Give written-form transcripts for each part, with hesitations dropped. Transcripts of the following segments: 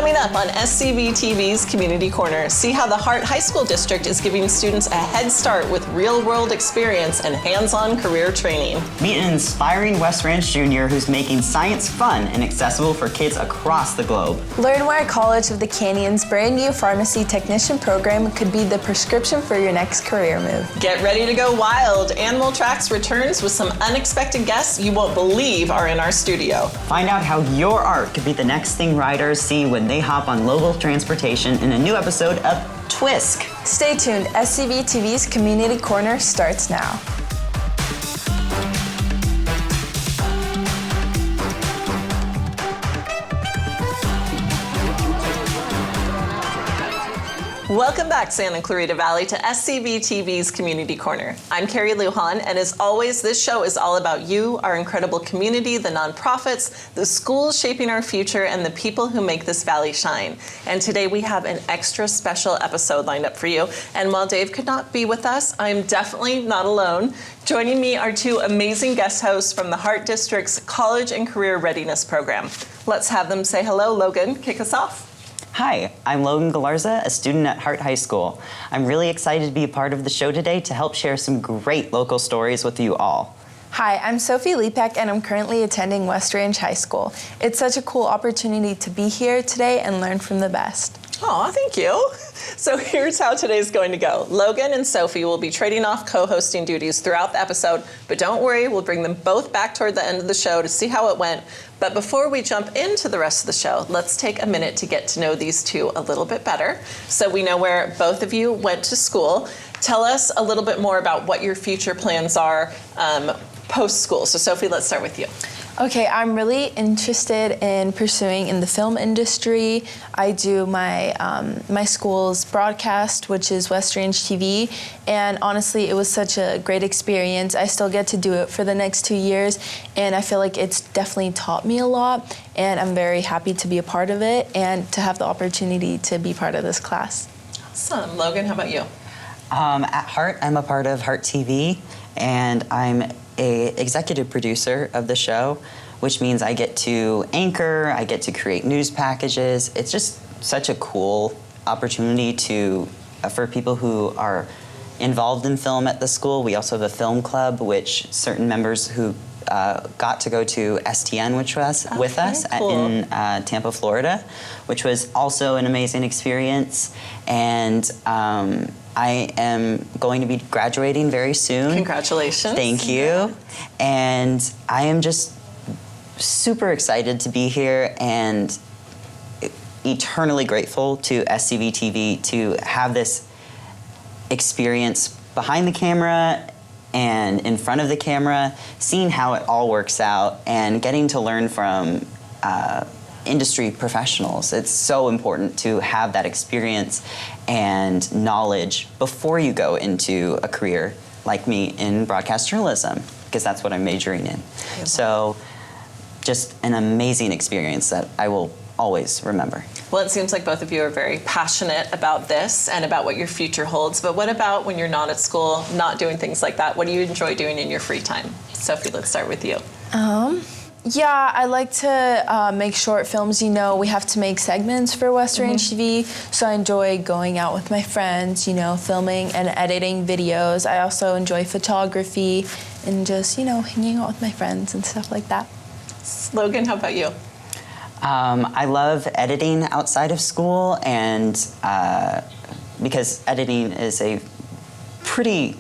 Coming up on SCVTV's Community Corner, see how the Hart High School District is giving students a head start with real-world experience and hands-on career training. Meet an inspiring West Ranch junior who's making science fun and accessible for kids across the globe. Learn why College of the Canyon's brand new pharmacy technician program could be the prescription for your next career move. Get ready to go wild. Animal Tracks returns with some unexpected guests you won't believe are in our studio. Find out how your art could be the next thing riders see when they hop on local transportation in a new episode of TWISC. Stay tuned. SCVTV's Community Corner starts now. Welcome back, Santa Clarita Valley, to SCVTV's Community Corner. I'm Carrie Lujan, and as always, this show is all about you, our incredible community, the nonprofits, the schools shaping our future, and the people who make this valley shine. And today we have an extra special episode lined up for you. And while Dave could not be with us, I'm definitely not alone. Joining me are two amazing guest hosts from the Hart District's College and Career Readiness Program. Let's have them say hello. Logan, kick us off. Hi, I'm Logan Galarza, a student at Hart High School. I'm really excited to be a part of the show today to help share some great local stories with you all. Hi, I'm Sophie Lepek, and I'm currently attending West Ranch High School. It's such a cool opportunity to be here today and learn from the best. Aw, thank you. So here's how today's going to go. Logan and Sophie will be trading off co-hosting duties throughout the episode, but don't worry, we'll bring them both back toward the end of the show to see how it went. But before we jump into the rest of the show, let's take a minute to get to know these two a little bit better so we know where both of you went to school. Tell us a little bit more about what your future plans are post-school. So Sophie, let's start with you. Okay, I'm really interested in pursuing in the film industry. I do my my school's broadcast, which is West Ranch TV, and honestly, it was such a great experience. I still get to do it for the next 2 years, and I feel like it's definitely taught me a lot, and I'm very happy to be a part of it and to have the opportunity to be part of this class. Awesome. Logan, how about you? At Hart, I'm a part of Hart TV, and I'm a executive producer of the show, which means I get to anchor, I get to create news packages. It's just such a cool opportunity to for people who are involved in film at the school. We also have a film club, which certain members who got to go to STN, which was with us cool. in Tampa, Florida, which was also an amazing experience. And I am going to be graduating very soon. Congratulations. Thank you. And I am just super excited to be here and eternally grateful to SCVTV to have this experience behind the camera and in front of the camera, seeing how it all works out and getting to learn from industry professionals. It's so important to have that experience and knowledge before you go into a career like me in broadcast journalism, because that's what I'm majoring in. So just an amazing experience that I will always remember. Well, it seems like both of you are very passionate about this and about what your future holds, but what about when you're not at school, not doing things like that? What do you enjoy doing in your free time? Sophie, let's start with you. Yeah, I like to make short films. You know, we have to make segments for West Ranch TV, so I enjoy going out with my friends, you know, filming and editing videos. I also enjoy photography and just, you know, hanging out with my friends and stuff like that. Logan, how about you? I love editing outside of school, and because editing is a pretty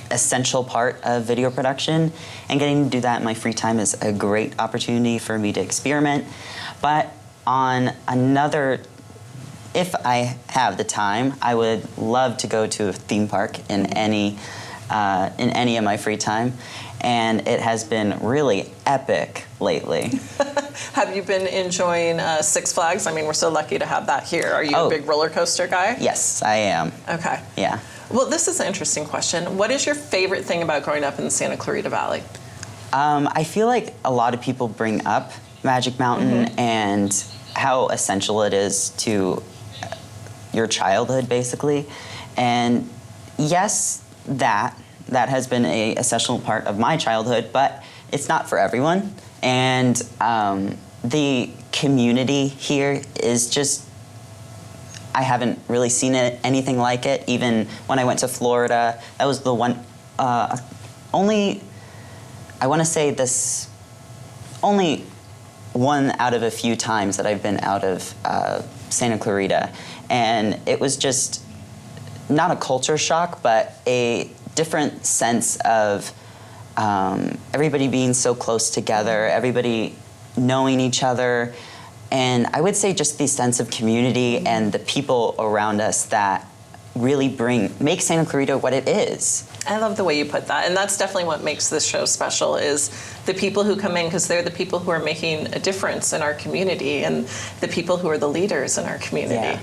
essential part of video production, and getting to do that in my free time is a great opportunity for me to experiment. But on another, if I have the time, I would love to go to a theme park in any of my free time, and it has been really epic lately. Have you been enjoying Six Flags? I mean, we're so lucky to have that here. Are you a big roller coaster guy? Yes, I am. Okay. Yeah. Well, this is an interesting question. What is your favorite thing about growing up in the Santa Clarita Valley? I feel like a lot of people bring up Magic Mountain and how essential it is to your childhood, basically. And yes, that has been a essential part of my childhood, but it's not for everyone. And the community here is just, I haven't really seen anything like it. Even when I went to Florida, that was the one, only one out of a few times that I've been out of Santa Clarita. And it was just not a culture shock, but a different sense of everybody being so close together, everybody knowing each other. And I would say just the sense of community and the people around us that really make Santa Clarita what it is. I love the way you put that. And that's definitely what makes this show special, is the people who come in, because they're the people who are making a difference in our community and the people who are the leaders in our community. Yeah.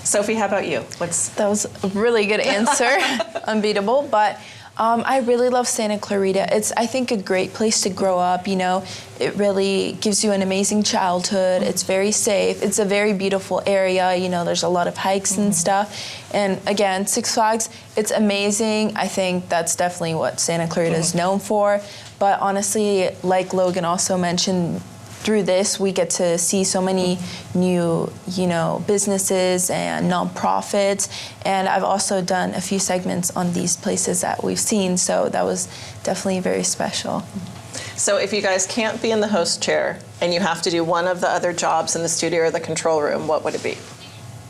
Sophie, how about you? That was a really good answer. Unbeatable. But I really love Santa Clarita. It's, I think, a great place to grow up. You know, it really gives you an amazing childhood. It's very safe. It's a very beautiful area. You know, there's a lot of hikes and stuff. And again, Six Flags, it's amazing. I think that's definitely what Santa Clarita is known for. But honestly, like Logan also mentioned, through this, we get to see so many new, businesses and nonprofits. And I've also done a few segments on these places that we've seen. So that was definitely very special. So if you guys can't be in the host chair and you have to do one of the other jobs in the studio or the control room, what would it be?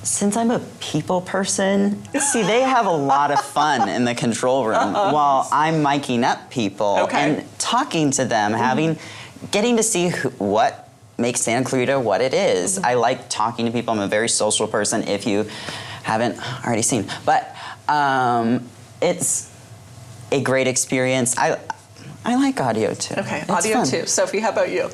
Since I'm a people person, see, they have a lot of fun in the control room while I'm miking up people and talking to them, getting to see what makes Santa Clarita what it is. I like talking to people. I'm a very social person, if you haven't already seen. But it's a great experience. I like audio too. Okay, It's audio fun. too. Sophie, how about you?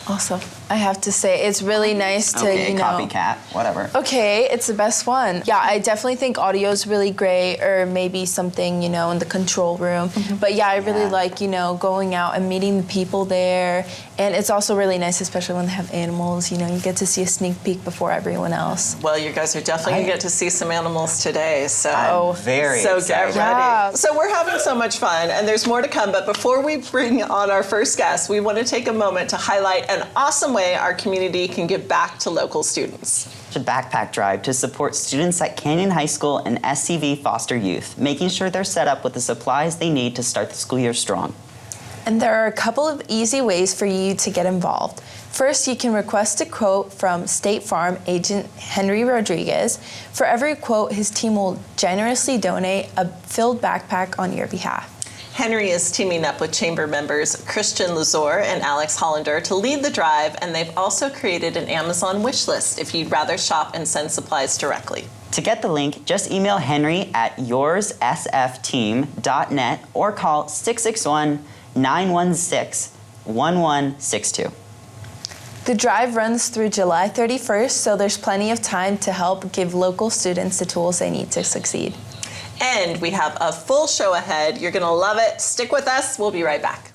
Also, I have to say, it's really nice to, copycat, whatever. Okay, it's the best one. Yeah, I definitely think audio is really great, or maybe something, in the control room. But yeah, I really like, going out and meeting the people there. And it's also really nice, especially when they have animals. You get to see a sneak peek before everyone else. Well, you guys are definitely going to get to see some animals today. So I'm very So excited. get ready. Yeah. So we're having so much fun, and there's more to come. But before we bring on our first guest, we want to take a moment to highlight an awesome way our community can give back to local students. A backpack drive to support students at Canyon High School and SCV Foster Youth, making sure they're set up with the supplies they need to start the school year strong. And there are a couple of easy ways for you to get involved. First, you can request a quote from State Farm agent Henry Rodriguez. For every quote, his team will generously donate a filled backpack on your behalf. Henry is teaming up with chamber members Christian Lazor and Alex Hollander to lead the drive, and they've also created an Amazon wish list if you'd rather shop and send supplies directly. To get the link, just email Henry at yoursfteam.net or call 661-916-1162. The drive runs through July 31st, so there's plenty of time to help give local students the tools they need to succeed. And we have a full show ahead. You're going to love it. Stick with us. We'll be right back.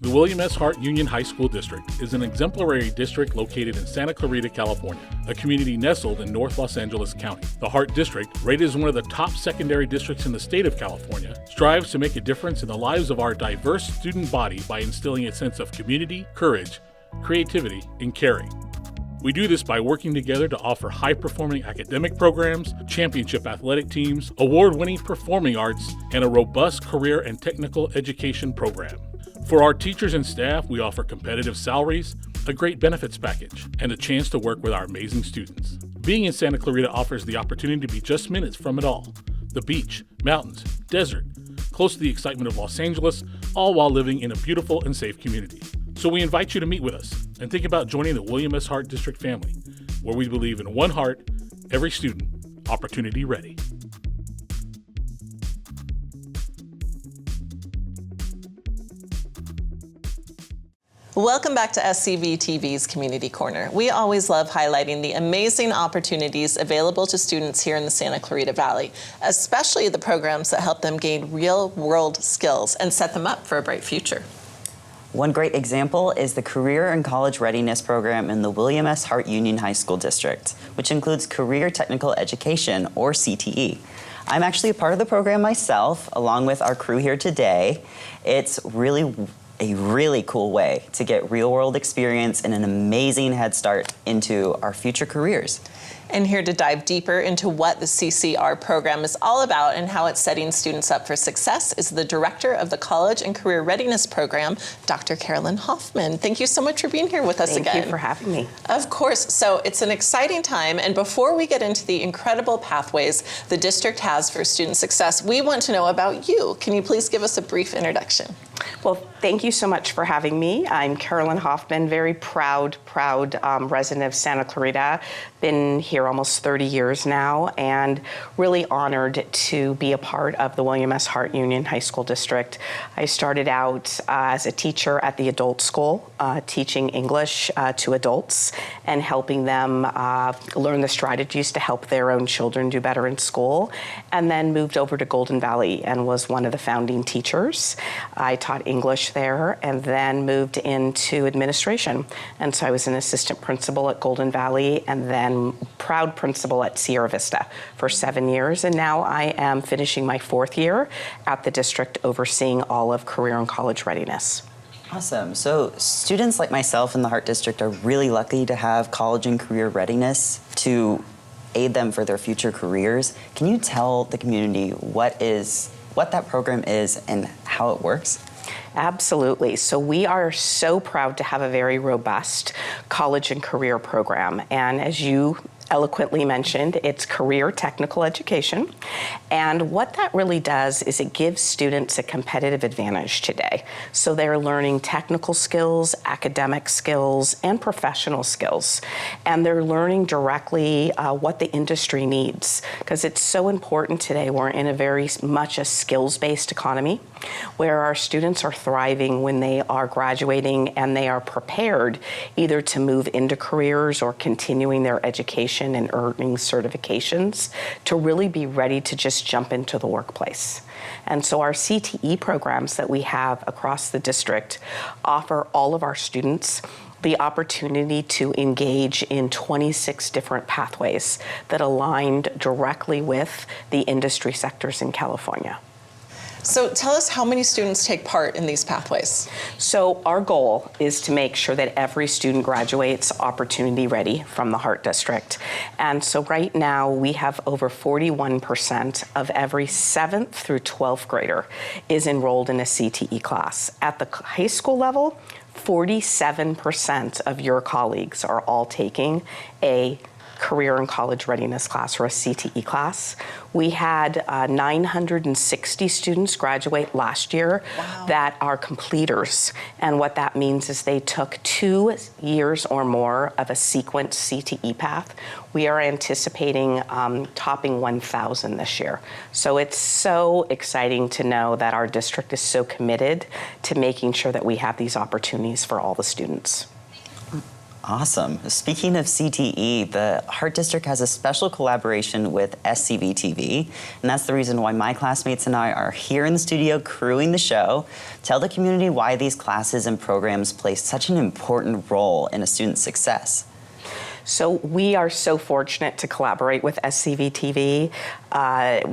The William S. Hart Union High School District is an exemplary district located in Santa Clarita, California, a community nestled in North Los Angeles County. The Hart District, rated as one of the top secondary districts in the state of California, strives to make a difference in the lives of our diverse student body by instilling a sense of community, courage, creativity, and caring. We do this by working together to offer high-performing academic programs, championship athletic teams, award-winning performing arts, and a robust career and technical education program. For our teachers and staff, we offer competitive salaries, a great benefits package, and a chance to work with our amazing students. Being in Santa Clarita offers the opportunity to be just minutes from it all. The beach, mountains, desert, close to the excitement of Los Angeles, all while living in a beautiful and safe community. So we invite you to meet with us and think about joining the William S. Hart District family, where we believe in one heart, every student, opportunity ready. Welcome back to SCVTV's Community Corner. We always love highlighting the amazing opportunities available to students here in the Santa Clarita Valley, especially the programs that help them gain real-world skills and set them up for a bright future. One great example is the Career and College Readiness Program in the William S. Hart Union High School District, which includes Career Technical Education, or CTE. I'm actually a part of the program myself, along with our crew here today. It's really a really cool way to get real-world experience and an amazing head start into our future careers. And here to dive deeper into what the CCR program is all about and how it's setting students up for success is the director of the College and Career Readiness Program, Dr. Carolyn Hoffman. Thank you so much for being here with us again. Thank you for having me. Of course. So it's an exciting time. And before we get into the incredible pathways the district has for student success, we want to know about you. Can you please give us a brief introduction? Well, thank you so much for having me. I'm Carolyn Hoffman, very proud resident of Santa Clarita. Been here almost 30 years now, and really honored to be a part of the William S. Hart Union High School District. I started out as a teacher at the adult school, teaching English to adults and helping them learn the strategies to help their own children do better in school, and then moved over to Golden Valley and was one of the founding teachers. I taught English there and then moved into administration. And so I was an assistant principal at Golden Valley and then proud principal at Sierra Vista for 7 years. And now I am finishing my 4th year at the district overseeing all of career and college readiness. Awesome. So students like myself in the Hart District are really lucky to have college and career readiness to aid them for their future careers. Can you tell the community what that program is and how it works? Absolutely. So we are so proud to have a very robust college and career program. And as you eloquently mentioned, it's career technical education. And what that really does is it gives students a competitive advantage today. So they're learning technical skills, academic skills, and professional skills. And they're learning directly what the industry needs, because it's so important today. We're in a very much a skills-based economy where our students are thriving when they are graduating and they are prepared either to move into careers or continuing their education and earning certifications to really be ready to just jump into the workplace. And so our CTE programs that we have across the district offer all of our students the opportunity to engage in 26 different pathways that aligned directly with the industry sectors in California. So tell us how many students take part in these pathways. So our goal is to make sure that every student graduates opportunity ready from the Hart District. And so right now we have over 41% of every 7th through 12th grader is enrolled in a CTE class. At the high school level, 47% of your colleagues are all taking a career and college readiness class or a CTE class. We had 960 students graduate last year. Wow. That are completers. And what that means is they took 2 years or more of a sequenced CTE path. We are anticipating topping 1,000 this year. So it's so exciting to know that our district is so committed to making sure that we have these opportunities for all the students. Awesome. Speaking of CTE, the Hart District has a special collaboration with SCVTV, and that's the reason why my classmates and I are here in the studio crewing the show. Tell the community why these classes and programs play such an important role in a student's success. So we are so fortunate to collaborate with SCVTV.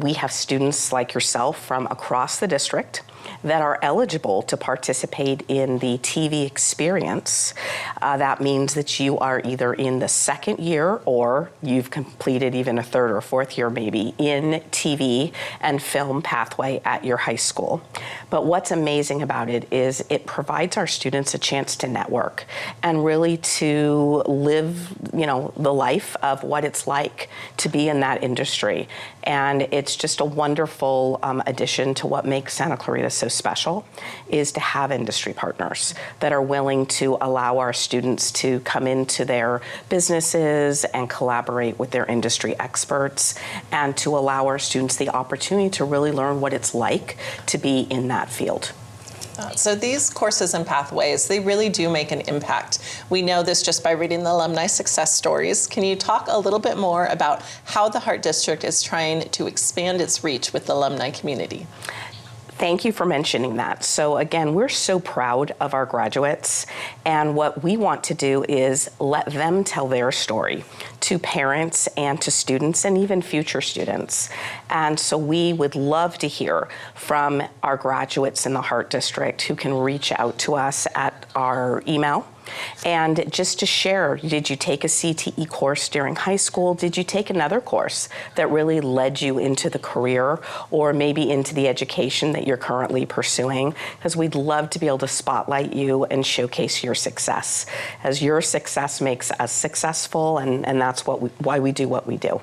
We have students like yourself from across the district that are eligible to participate in the TV experience. That means that you are either in the 2nd year or you've completed even a 3rd or 4th year maybe in TV and film pathway at your high school. But what's amazing about it is it provides our students a chance to network and really to live, the life of what it's like to be in that industry. And it's just a wonderful addition to what makes Santa Clarita so special, is to have industry partners that are willing to allow our students to come into their businesses and collaborate with their industry experts, and to allow our students the opportunity to really learn what it's like to be in that field. So these courses and pathways, they really do make an impact. We know this just by reading the alumni success stories. Can you talk a little bit more about how the Hart District is trying to expand its reach with the alumni community? Thank you for mentioning that. So again, we're so proud of our graduates, and what we want to do is let them tell their story to parents and to students and even future students. And so we would love to hear from our graduates in the Hart District who can reach out to us at our email. And just to share, did you take a CTE course during high school? Did you take another course that really led you into the career or maybe into the education that you're currently pursuing? Because we'd love to be able to spotlight you and showcase your success, as your success makes us successful, and that's why we do what we do.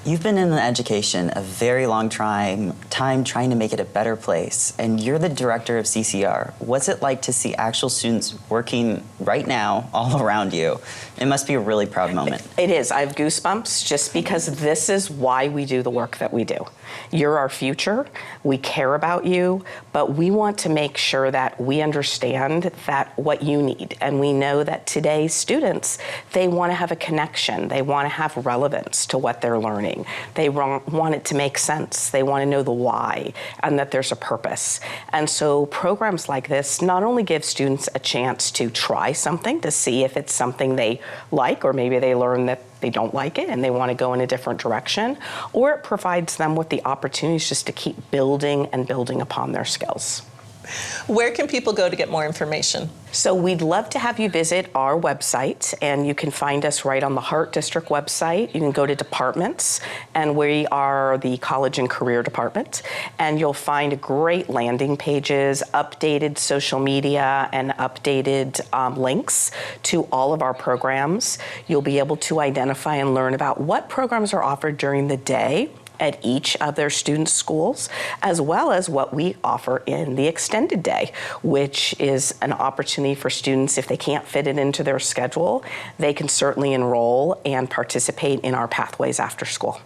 You've been in education a very long time trying to make it a better place, and you're the director of CCR. What's it like to see actual students working right now all around you? It must be a really proud moment. It is. I have goosebumps just because this is why we do the work that we do. You're our future. We care about you, but we want to make sure that we understand that what you need. And we know that today's students, they want to have a connection. They want to have relevance to what they're learning. They want it to make sense. They want to know the why and that there's a purpose. And so programs like this not only give students a chance to try something to see if it's something they like, or maybe they learn that they don't like it and they want to go in a different direction, or it provides them with the opportunities just to keep building and building upon their skills. Where can people go to get more information? So we'd love to have you visit our website, and you can find us right on the Hart District website. You can go to departments, and we are the College and Career Department, and you'll find great landing pages, updated social media, and updated links to all of our programs. You'll be able to identify and learn about what programs are offered during the day at each of their students' schools, as well as what we offer in the extended day, which is an opportunity for students, if they can't fit it into their schedule, they can certainly enroll and participate in our pathways after school.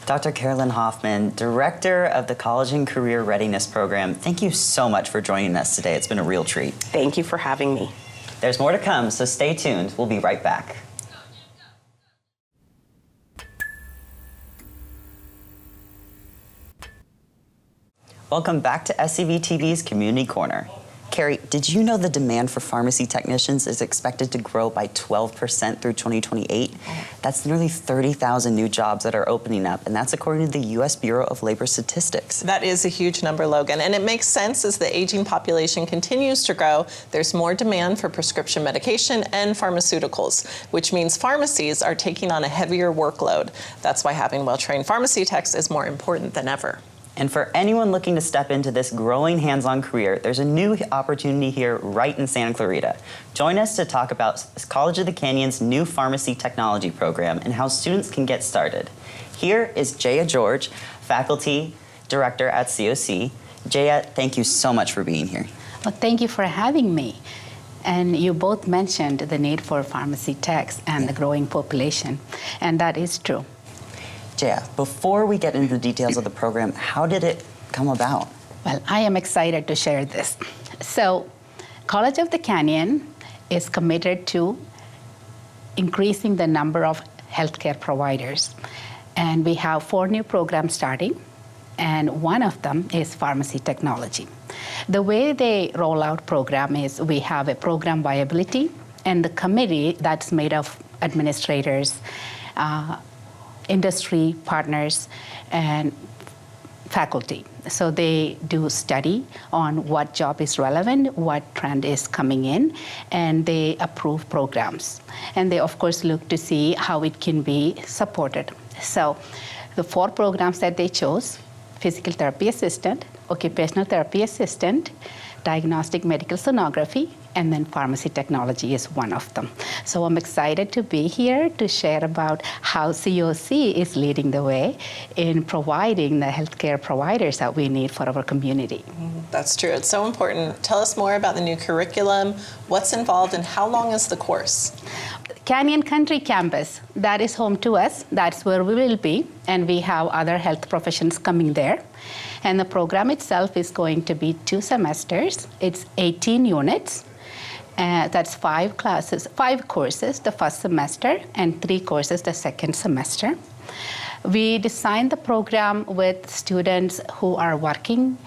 Dr. Carolyn Hoffman, Director of the College and Career Readiness Program, thank you so much for joining us today. It's been a real treat. Thank you for having me. There's more to come, so stay tuned. We'll be right back. Welcome back to SCVTV's Community Corner. Carrie, did you know the demand for pharmacy technicians is expected to grow by 12% through 2028? That's nearly 30,000 new jobs that are opening up, and that's according to the U.S. Bureau of Labor Statistics. That is a huge number, Logan, and it makes sense as the aging population continues to grow. There's more demand for prescription medication and pharmaceuticals, which means pharmacies are taking on a heavier workload. That's why having well-trained pharmacy techs is more important than ever. And for anyone looking to step into this growing hands-on career, there's a new opportunity here right in Santa Clarita. Join us to talk about College of the Canyon's new pharmacy technology program and how students can get started. Here is Jaya George, faculty director at COC. Jaya, thank you so much for being here. Well, thank you for having me. And you both mentioned the need for pharmacy techs and the growing population, and that is true. Jaya, before we get into the details of the program, how did it come about? Well, I am excited to share this. So, College of the Canyon is committed to increasing the number of healthcare providers. And we have 4 new programs starting, and one of them is pharmacy technology. The way they roll out program is we have a program viability and the committee that's made of administrators, industry partners, and faculty. So they do study on what job is relevant, what trend is coming in, and they approve programs. And they, of course, look to see how it can be supported. So the 4 programs that they chose: physical therapy assistant, occupational therapy assistant, diagnostic medical sonography, and then pharmacy technology is one of them. So I'm excited to be here to share about how COC is leading the way in providing the healthcare providers that we need for our community. That's true. It's so important. Tell us more about the new curriculum, what's involved, and how long is the course? Canyon Country Campus, that is home to us. That's where we will be, and we have other health professions coming there. And the program itself is going to be 2 semesters. It's 18 units. That's 5 courses the first semester and 3 courses the second semester. We designed the program with students who are working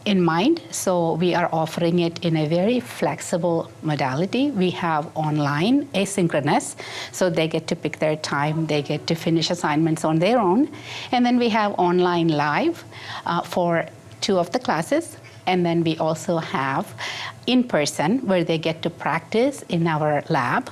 in mind, so we are offering it in a very flexible modality. We have online asynchronous, so they get to pick their time, they get to finish assignments on their own, and then we have online live for 2 of the classes, and then we also have in person where they get to practice in our lab.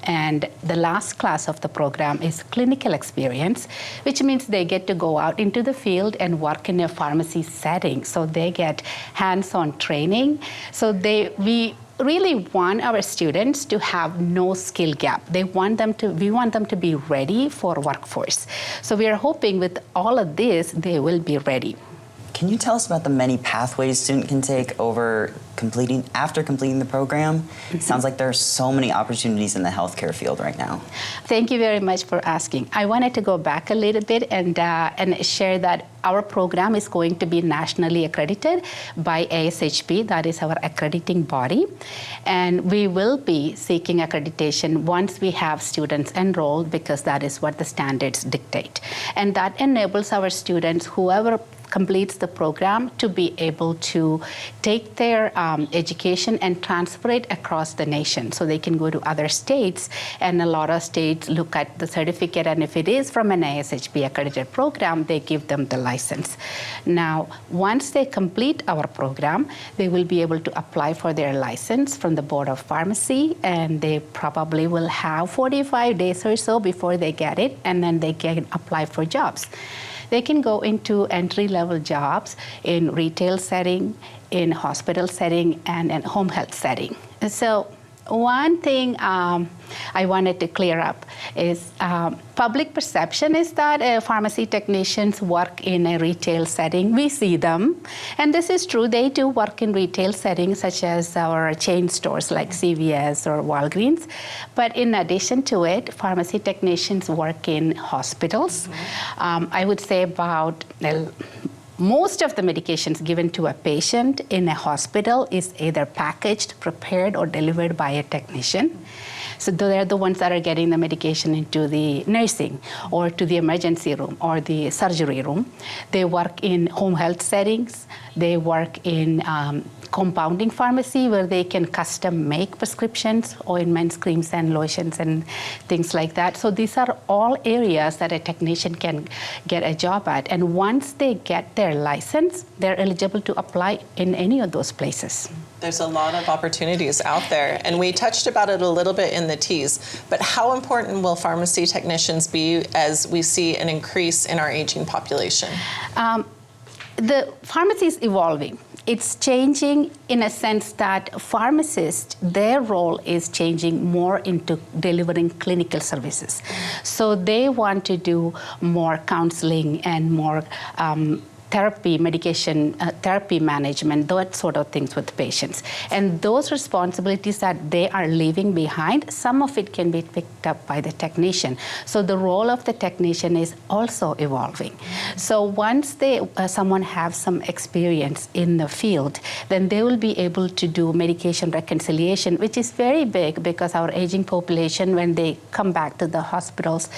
And the last class of the program is clinical experience, which means they get to go out into the field and work in a pharmacy setting. So they get hands-on training. So we really want our students to have no skill gap. We want them to be ready for workforce. So we are hoping with all of this, they will be ready. Can you tell us about the many pathways student can take after completing the program? It sounds like there are so many opportunities in the healthcare field right now. Thank you very much for asking. I wanted to go back a little bit and share that our program is going to be nationally accredited by ASHP, that is our accrediting body. And we will be seeking accreditation once we have students enrolled, because that is what the standards dictate. And that enables our students, whoever completes the program, to be able to take their education and transfer it across the nation. So they can go to other states, and a lot of states look at the certificate, and if it is from an ASHP accredited program, they give them the license. Now, once they complete our program, they will be able to apply for their license from the Board of Pharmacy, and they probably will have 45 days or so before they get it, and then they can apply for jobs. They can go into entry-level jobs in retail setting, in hospital setting, and in home health setting. So one thing I wanted to clear up is public perception is that pharmacy technicians work in a retail setting. We see them, and this is true. They do work in retail settings, such as our chain stores like CVS or Walgreens. But in addition to it, pharmacy technicians work in hospitals. I would say about most of the medications given to a patient in a hospital is either packaged, prepared, or delivered by a technician. So they're the ones that are getting the medication into the nursing or to the emergency room or the surgery room. They work in home health settings. They work in compounding pharmacy, where they can custom make prescriptions, ointments, creams, and lotions, and things like that. So these are all areas that a technician can get a job at. And once they get their license, they're eligible to apply in any of those places. There's a lot of opportunities out there, and we touched about it a little bit in the tease, but how important will pharmacy technicians be as we see an increase in our aging population? The pharmacy is evolving. It's changing in a sense that pharmacists, their role is changing more into delivering clinical services. So they want to do more counseling and more therapy, medication, therapy management, that sort of things with patients. And those responsibilities that they are leaving behind, some of it can be picked up by the technician. So the role of the technician is also evolving. So once someone has some experience in the field, then they will be able to do medication reconciliation, which is very big because our aging population, when they come back to the hospitals,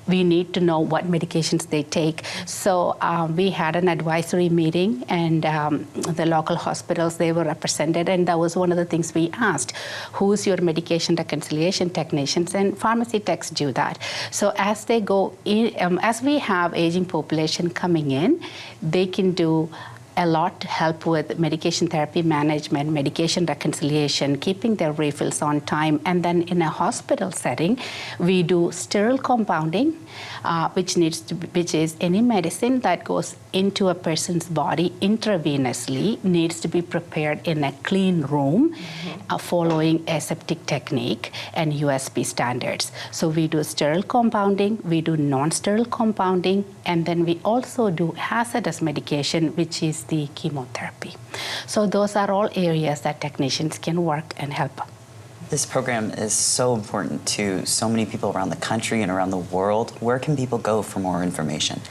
we need to know what medications they take. So we had an advisory meeting, and the local hospitals, they were represented, and that was one of the things we asked. Who's your medication reconciliation technicians? And pharmacy techs do that. So as they go in, as we have aging population coming in, they can do a lot to help with medication therapy management, medication reconciliation, keeping their refills on time. And then in a hospital setting, we do sterile compounding, which is any medicine that goes into a person's body intravenously needs to be prepared in a clean room, following aseptic technique and USP standards. So we do sterile compounding, we do non-sterile compounding, and then we also do hazardous medication, which is the chemotherapy. So those are all areas that technicians can work and help. This program is so important to so many people around the country and around the world. Where can people go for more information?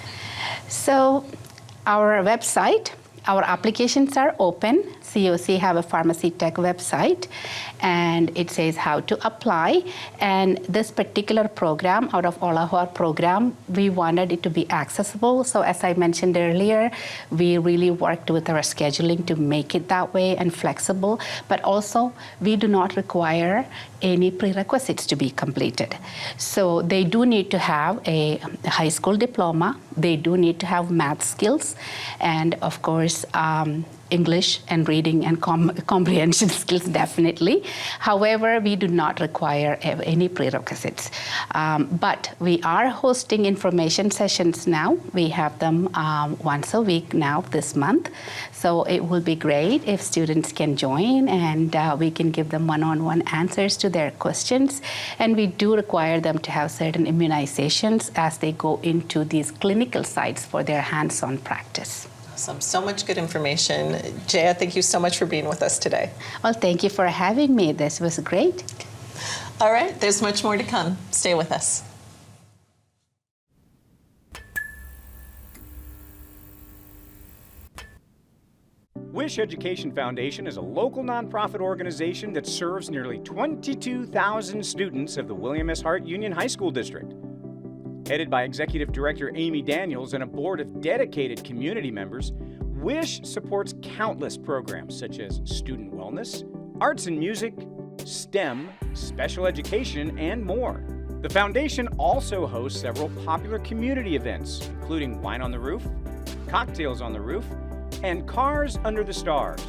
So our website, our applications are open. COC have a pharmacy tech website, and it says how to apply. And this particular program, out of all of our program, we wanted it to be accessible. So as I mentioned earlier, we really worked with our scheduling to make it that way and flexible. But also, we do not require any prerequisites to be completed. So they do need to have a high school diploma. They do need to have math skills, and of course, English and reading and comprehension skills, definitely. However, we do not require any prerequisites. But we are hosting information sessions now. We have them once a week now this month. So it will be great if students can join, and we can give them one-on-one answers to their questions. And we do require them to have certain immunizations as they go into these clinical sites for their hands-on practice. Awesome. So much good information. Jaya, thank you so much for being with us today. Well, thank you for having me. This was great. All right, there's much more to come. Stay with us. WISH Education Foundation is a local nonprofit organization that serves nearly 22,000 students of the William S. Hart Union High School District. Headed by Executive Director Amy Daniels and a board of dedicated community members, WISH supports countless programs such as student wellness, arts and music, STEM, special education, and more. The foundation also hosts several popular community events, including Wine on the Roof, Cocktails on the Roof, and Cars Under the Stars.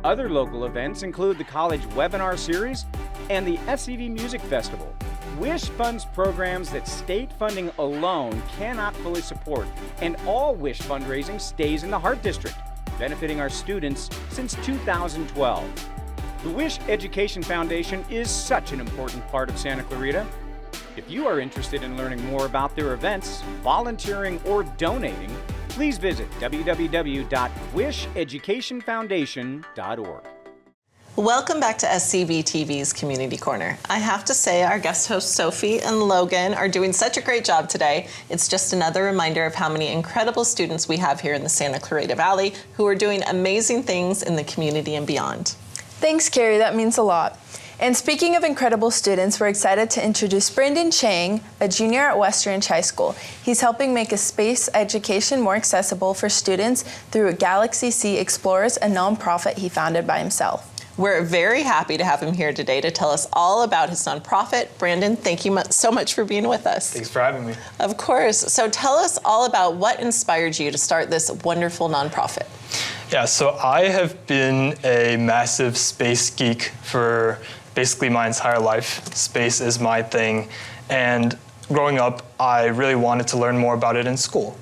Other local events include the College Webinar Series and the SCV Music Festival. WISH funds programs that state funding alone cannot fully support, and all WISH fundraising stays in the Hart District, benefiting our students since 2012. The WISH Education Foundation is such an important part of Santa Clarita. If you are interested in learning more about their events, volunteering, or donating, please visit www.wisheducationfoundation.org. Welcome back to SCVTV's Community Corner. I have to say our guest hosts Sophie and Logan are doing such a great job today. It's just another reminder of how many incredible students we have here in the Santa Clarita Valley who are doing amazing things in the community and beyond. Thanks, Carrie. That means a lot. And speaking of incredible students, we're excited to introduce Brandon Chang, a junior at West Ranch High School. He's helping make a space education more accessible for students through GalaxSea Explorers, a nonprofit he founded by himself. We're very happy to have him here today to tell us all about his nonprofit. Brandon, thank you so much for being with us. Thanks for having me. Of course. So tell us all about what inspired you to start this wonderful nonprofit. Yeah, so I have been a massive space geek for basically my entire life. Space is my thing. And growing up, I really wanted to learn more about it in school.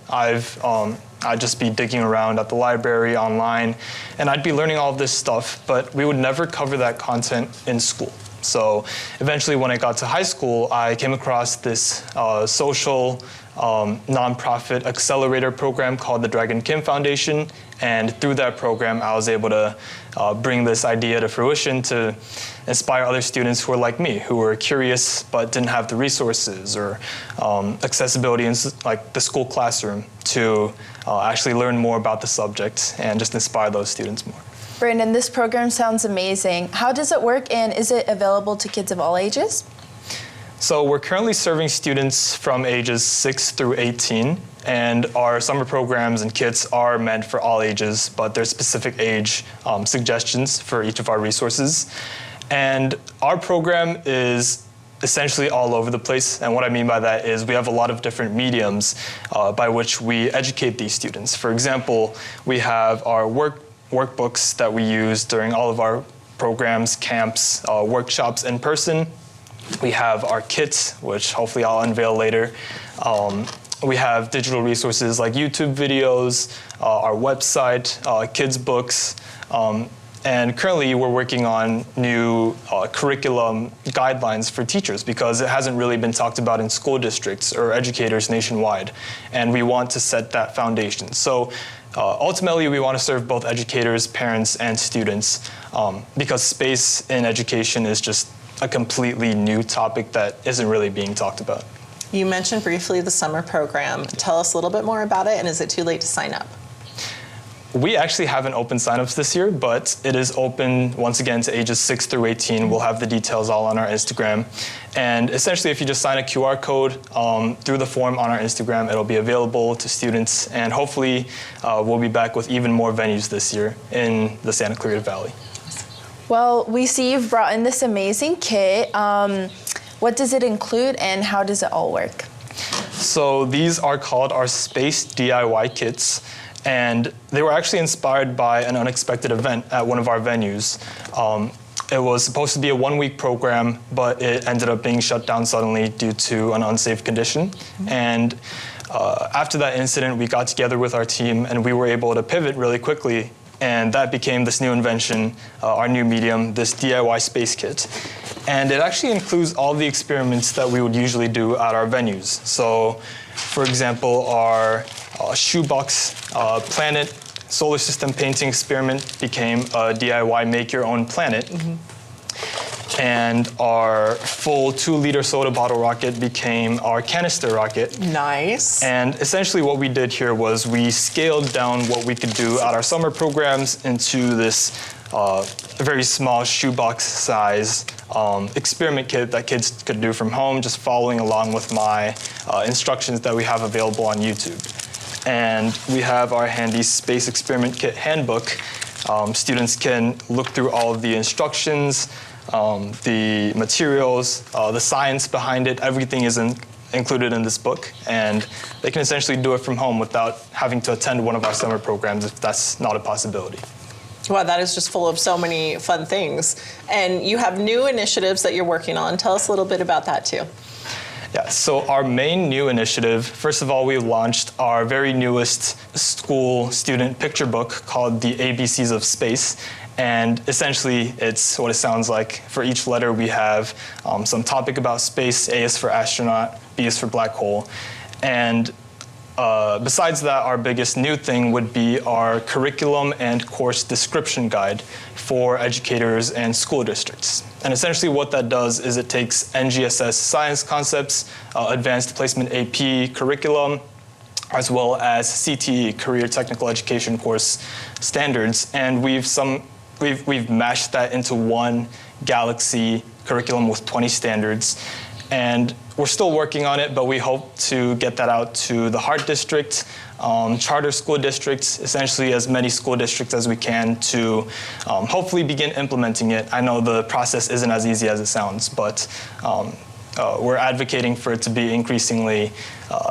I'd just be digging around at the library, online, and I'd be learning all of this stuff, but we would never cover that content in school. So eventually when I got to high school, I came across this social nonprofit accelerator program called the Dragon Kim Foundation. And through that program, I was able to bring this idea to fruition to inspire other students who are like me, who were curious but didn't have the resources or accessibility in like the school classroom to actually learn more about the subject and just inspire those students more. Brandon, this program sounds amazing. How does it work, and is it available to kids of all ages? So we're currently serving students from ages 6 through 18, and our summer programs and kits are meant for all ages, but there's specific age suggestions for each of our resources. And our program is essentially all over the place, and what I mean by that is we have a lot of different mediums by which we educate these students. For example, we have our workbooks that we use during all of our programs, camps, workshops in person. We have our kits, which hopefully I'll unveil later. We have digital resources like YouTube videos, our website, kids books, and currently we're working on new curriculum guidelines for teachers because it hasn't really been talked about in school districts or educators nationwide, and we want to set that foundation. So ultimately we want to serve both educators, parents, and students because space in education is just a completely new topic that isn't really being talked about. You mentioned briefly the summer program. Tell us a little bit more about it, and is it too late to sign up? We actually haven't opened signups this year, but it is open once again to ages 6 through 18. We'll have the details all on our Instagram. And essentially, if you just sign a QR code through the form on our Instagram, it'll be available to students. And hopefully, we'll be back with even more venues this year in the Santa Clarita Valley. Well, we see you've brought in this amazing kit. What does it include and how does it all work? So these are called our Space DIY kits. And they were actually inspired by an unexpected event at one of our venues. It was supposed to be a one-week program, but it ended up being shut down suddenly due to an unsafe condition. And after that incident, we got together with our team and we were able to pivot really quickly. And that became this new invention, our new medium, this DIY space kit. And it actually includes all the experiments that we would usually do at our venues. So, for example, our shoebox planet solar system painting experiment became a DIY make your own planet. And our full 2-liter soda bottle rocket became our canister rocket. Nice. And essentially what we did here was we scaled down what we could do at our summer programs into this very small shoebox size experiment kit that kids could do from home, just following along with my instructions that we have available on YouTube. And we have our handy Space Experiment Kit handbook. Students can look through all of the instructions, the materials, the science behind it. Everything is included in this book, and they can essentially do it from home without having to attend one of our summer programs if that's not a possibility. Wow, that is just full of so many fun things. And you have new initiatives that you're working on. Tell us a little bit about that too. Yeah, so our main new initiative, first of all, we launched our very newest school student picture book called The ABCs of Space. And essentially, it's what it sounds like. For each letter, we have some topic about space. A is for astronaut, B is for black hole. And besides that, our biggest new thing would be our curriculum and course description guide for educators and school districts. And essentially what that does is it takes NGSS science concepts, advanced placement AP curriculum, as well as CTE, Career Technical Education course standards, and we've mashed that into one GalaxSea curriculum with 20 standards. And we're still working on it, but we hope to get that out to the Hart district, charter school districts, essentially as many school districts as we can to hopefully begin implementing it. I know the process isn't as easy as it sounds, but we're advocating for it to be increasingly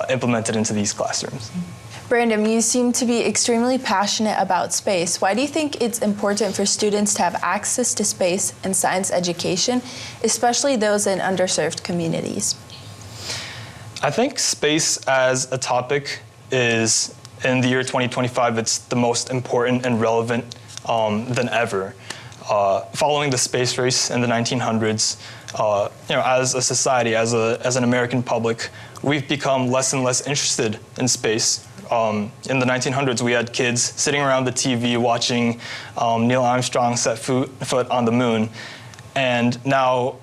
implemented into these classrooms. Brandon, you seem to be extremely passionate about space. Why do you think it's important for students to have access to space and science education, especially those in underserved communities? I think space as a topic is, in the year 2025, it's the most important and relevant than ever. Following the space race in the 1900s, as a society, as an American public, we've become less and less interested in space. In the 1900s, we had kids sitting around the TV watching Neil Armstrong set foot on the moon. And now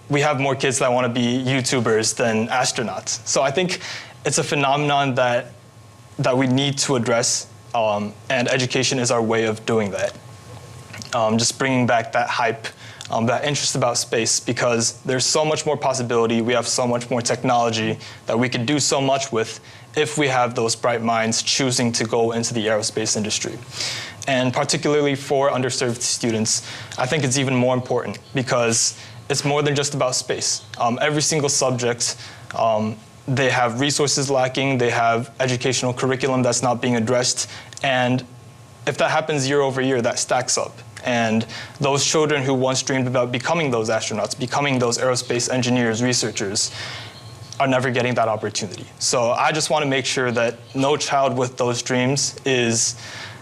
we have more kids that want to be YouTubers than astronauts. So I think it's a phenomenon that we need to address, and education is our way of doing that. Just bringing back that hype, that interest about space, because there's so much more possibility. We have so much more technology that we could do so much with if we have those bright minds choosing to go into the aerospace industry. And particularly for underserved students, I think it's even more important because it's more than just about space. Every single subject, they have resources lacking, they have educational curriculum that's not being addressed, and if that happens year over year, that stacks up. And those children who once dreamed about becoming those astronauts, becoming those aerospace engineers, researchers, are never getting that opportunity. So I just want to make sure that no child with those dreams is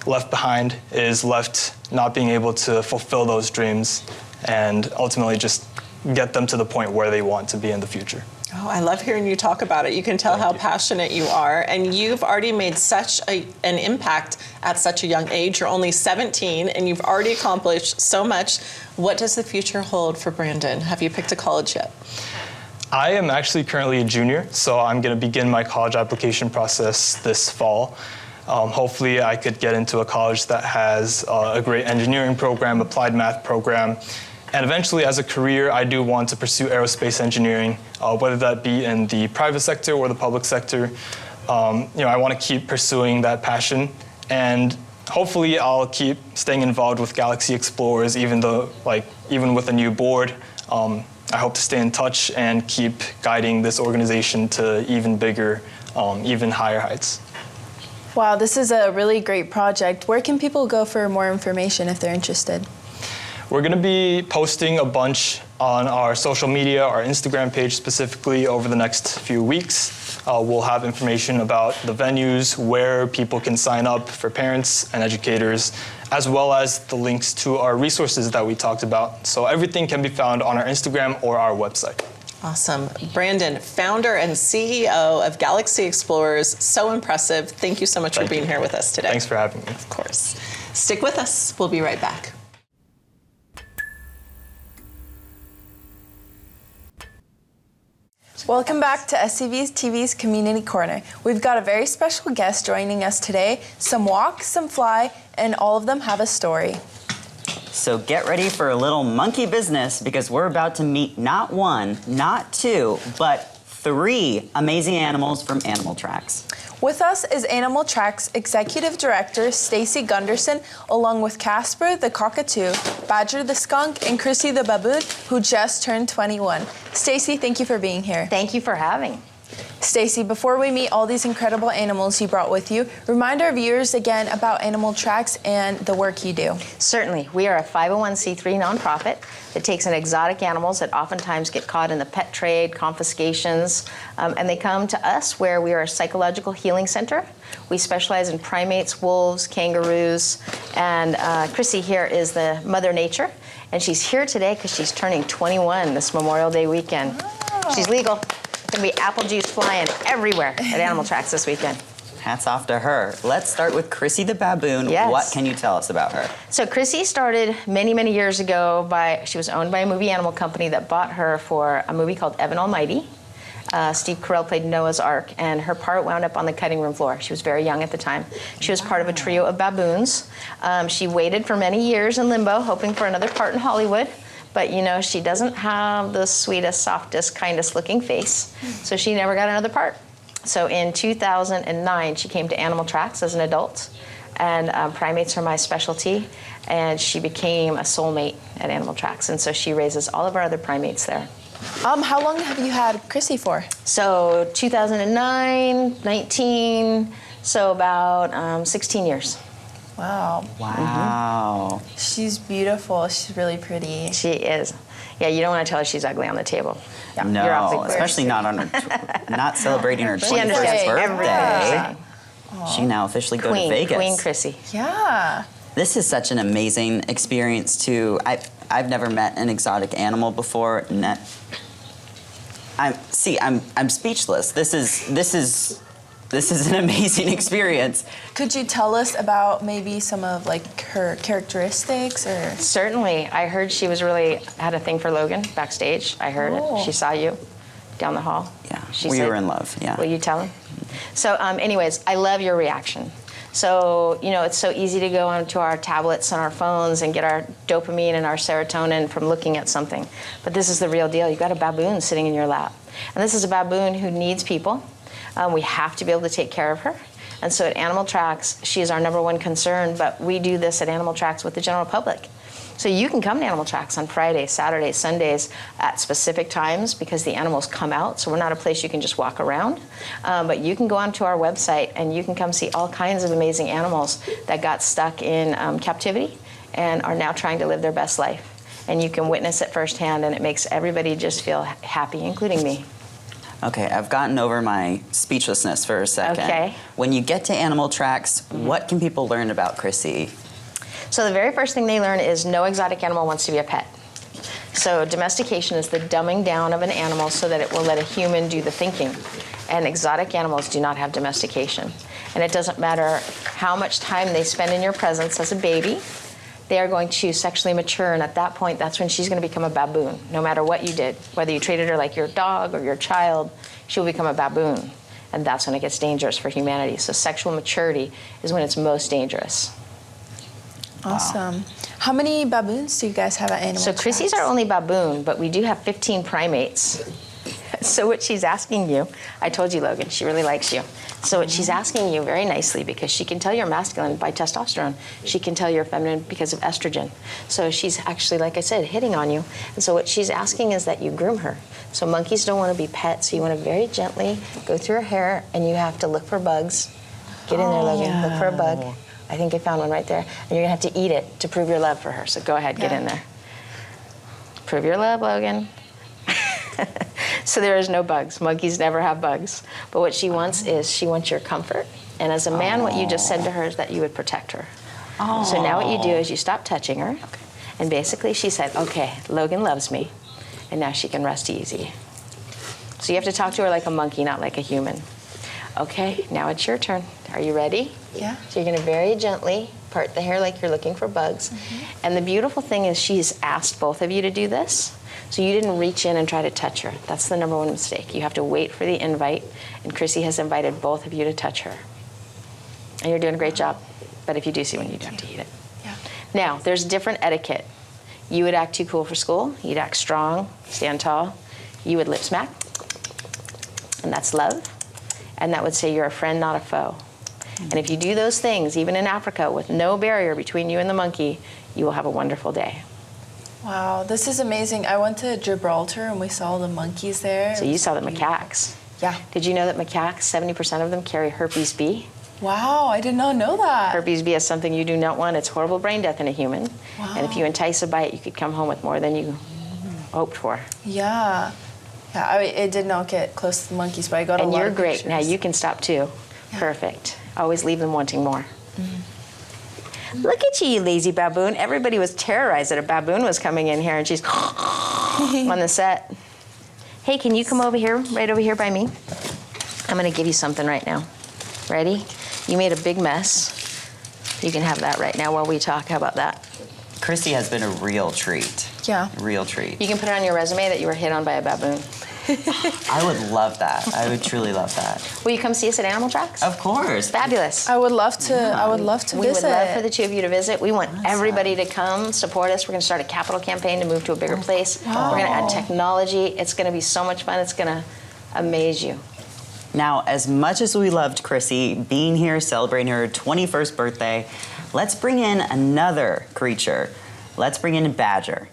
left behind, is left not being able to fulfill those dreams, and ultimately just get them to the point where they want to be in the future. Oh, I love hearing you talk about it. You can tell how passionate you are, and you've already made such an impact at such a young age. You're only 17, and you've already accomplished so much. What does the future hold for Brandon? Have you picked a college yet? I am actually currently a junior, so I'm going to begin my college application process this fall. Hopefully I could get into a college that has a great engineering program, applied math program. And eventually, as a career, I do want to pursue aerospace engineering, whether that be in the private sector or the public sector. I want to keep pursuing that passion, and hopefully I'll keep staying involved with GalaxSea Explorers, even with a new board. I hope to stay in touch and keep guiding this organization to even bigger, even higher heights. Wow, this is a really great project. Where can people go for more information if they're interested? We're going to be posting a bunch on our social media, our Instagram page specifically, over the next few weeks. We'll have information about the venues, where people can sign up for parents and educators, as well as the links to our resources that we talked about. So everything can be found on our Instagram or our website. Awesome. Brandon, founder and CEO of GalaxSea Explorers, so impressive. Thank you so much for being here with us today. Thanks for having me. Of course. Stick with us. We'll be right back. Welcome back to SCVTV's Community Corner. We've got a very special guest joining us today. Some walk, some fly, and all of them have a story. So get ready for a little monkey business, because we're about to meet not one, not two, but 3 amazing animals from Animal Tracks. With us is Animal Tracks Executive Director Stacy Gunderson, along with Casper the cockatoo, Badger the skunk, and Chrissy the baboon, who just turned 21. Stacy, thank you for being here. Thank you for having. Stacy, before we meet all these incredible animals you brought with you, remind our viewers again about Animal Tracks and the work you do. Certainly. We are a 501c3 nonprofit that takes in exotic animals that oftentimes get caught in the pet trade, confiscations, and they come to us where we are a psychological healing center. We specialize in primates, wolves, kangaroos, and Chrissy here is the Mother Nature, and she's here today because she's turning 21 this Memorial Day weekend. Wow. She's legal. Going to be apple juice flying everywhere at Animal Tracks this weekend. Hats off to her. Let's start with Chrissy the baboon. Yes. What can you tell us about her? So Chrissy started many, many years ago she was owned by a movie animal company that bought her for a movie called Evan Almighty. Steve Carell played Noah's Ark, and her part wound up on the cutting room floor. She was very young at the time. She was part of a trio of baboons. She waited for many years in limbo, hoping for another part in Hollywood. But she doesn't have the sweetest, softest, kindest looking face. So she never got another part. So in 2009, she came to Animal Tracks as an adult, and primates are my specialty. And she became a soulmate at Animal Tracks. And so she raises all of our other primates there. How long have you had Chrissy for? So 2009, 19, so about 16 years. Wow. Wow. She's beautiful. She's really pretty. She is. Yeah, you don't want to tell her she's ugly on the table. You're off the No, clear. especially not on her, not celebrating her 21st She understands birthday. everything. She now officially go to Vegas. Queen Chrissy. Yeah. This is such an amazing experience too. I've never met an exotic animal before. I'm speechless. This is an amazing experience. Could you tell us about maybe some of her characteristics or? Certainly. I heard she had a thing for Logan backstage. I heard it. She saw you down the hall. Yeah, She we said, were in love. Yeah. Will you tell him? So anyways, I love your reaction. So, it's so easy to go onto our tablets and our phones and get our dopamine and our serotonin from looking at something. But this is the real deal. You've got a baboon sitting in your lap. And this is a baboon who needs people. We have to be able to take care of her. And so at Animal Tracks, she is our #1 concern, but we do this at Animal Tracks with the general public. So you can come to Animal Tracks on Fridays, Saturdays, Sundays at specific times because the animals come out. So we're not a place you can just walk around. But you can go onto our website and you can come see all kinds of amazing animals that got stuck in captivity and are now trying to live their best life. And you can witness it firsthand, and it makes everybody just feel happy, including me. Okay, I've gotten over my speechlessness for a second. Okay. When you get to Animal Tracks, what can people learn about Chrissy? So the very first thing they learn is no exotic animal wants to be a pet. So domestication is the dumbing down of an animal so that it will let a human do the thinking. And exotic animals do not have domestication. And it doesn't matter how much time they spend in your presence as a baby, they are going to sexually mature, and at that point, that's when she's going to become a baboon. No matter what you did, whether you treated her like your dog or your child, she will become a baboon. and that's when it gets dangerous for humanity. So sexual maturity is when it's most dangerous. Awesome. How many baboons do you guys have at Animal So Chrissy's Tracks? our only baboon, but we do have 15 primates. So what she's asking you, I told you, Logan, she really likes you. So what she's asking you very nicely, because she can tell you're masculine by testosterone. She can tell you're feminine because of estrogen. So she's actually, like I said, hitting on you. And so what she's asking is that you groom her. So monkeys don't want to be pets, so you want to very gently go through her hair, and you have to look for bugs. Get in there, Logan, look for a bug. I think I found one right there. And you're going to have to eat it to prove your love for her. So go ahead, get in there. Prove your love, Logan. So there is no bugs. Monkeys never have bugs. But what she wants is she wants your comfort. And as a man, what you just said to her is that you would protect her. So now what you do is you stop touching her. And basically she said, okay, Logan loves me. And now she can rest easy. So you have to talk to her like a monkey, not like a human. Okay, now it's your turn. Are you ready? Yeah. So you're going to very gently part the hair like you're looking for bugs. And the beautiful thing is she's asked both of you to do this. So you didn't reach in and try to touch her. That's the #1 mistake. You have to wait for the invite, and Chrissy has invited both of you to touch her. And you're doing a great job, but if you do see one, you do have to eat it. Yeah. Now, there's different etiquette. You would act too cool for school. You'd act strong, stand tall. You would lip smack, and that's love. And that would say you're a friend, not a foe. And if you do those things, even in Africa, with no barrier between you and the monkey, you will have a wonderful day. Wow, this is amazing. I went to Gibraltar and we saw the monkeys there. So you saw the macaques. Yeah. Did you know that macaques, 70% of them carry herpes B? Wow, I did not know that. Herpes B is something you do not want. It's horrible brain death in a human. Wow. And if you entice a bite, you could come home with more than you hoped for. Yeah. Yeah, it did not get close to the monkeys, but I got a And lot you're of great. pictures. Now you can stop too. Yeah. Perfect. Always leave them wanting more. Look at you, you lazy baboon. Everybody was terrorized that a baboon was coming in here, and she's on the set. Hey, can you come over here, right over here by me? I'm going to give you something right now. Ready? You made a big mess. You can have that right now while we talk. How about that? Chrissy has been a real treat. Yeah. Real treat. You can put it on your resume that you were hit on by a baboon. I would love that. I would truly love that. Will you come see us at Animal Tracks? Of course. Fabulous. I would love to. I would love to We visit. would love for the two of you to visit. We want everybody to come support us. We're going to start a capital campaign to move to a bigger place. Wow. We're going to add technology. It's going to be so much fun. It's going to amaze you. Now, as much as we loved Chrissy being here celebrating her 21st birthday, let's bring in another creature. Let's bring in Badger.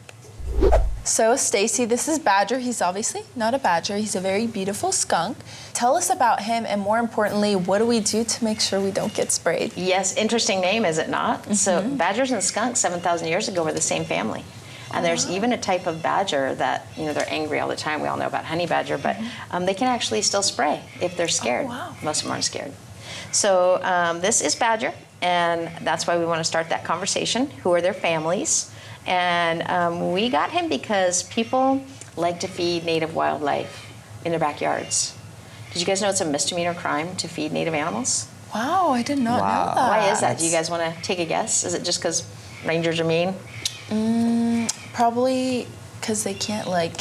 So, Stacy, this is Badger. He's obviously not a badger. He's a very beautiful skunk. Tell us about him, and more importantly, what do we do to make sure we don't get sprayed? Yes, interesting name, is it not? So badgers and skunks 7,000 years ago were the same family. And there's even a type of badger that, you know, they're angry all the time. We all know about honey badger, but they can actually still spray if they're scared. Oh, wow. Most of them aren't scared. So this is Badger, and that's why we want to start that conversation. Who are their families? And we got him because people like to feed native wildlife in their backyards. Did you guys know it's a misdemeanor crime to feed native animals? Wow, I did not know that. Why is that? Do you guys want to take a guess? Is it just because rangers are mean? Probably because they can't, like,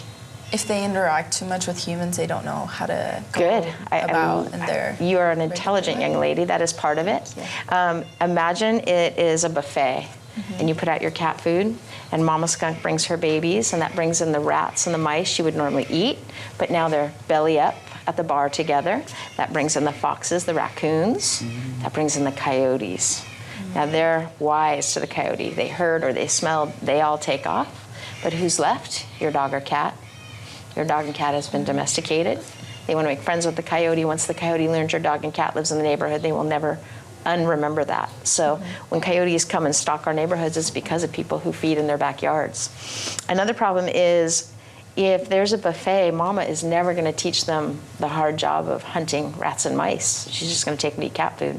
if they interact too much with humans, they don't know how to go Good. about in their You are an intelligent young lady. That is part of it. Imagine it is a buffet, and you put out your cat food, and Mama Skunk brings her babies, and that brings in the rats and the mice she would normally eat, but now they're belly up at the bar together. That brings in the foxes, the raccoons. That brings in the coyotes. Now they're wise to the coyote. They heard or they smelled, they all take off. But who's left? Your dog or cat. Your dog and cat has been domesticated. They want to make friends with the coyote. Once the coyote learns your dog and cat lives in the neighborhood, they will never unremember that. So when coyotes come and stalk our neighborhoods, it's because of people who feed in their backyards. Another problem is if there's a buffet, Mama is never going to teach them the hard job of hunting rats and mice. She's just going to take them to eat cat food.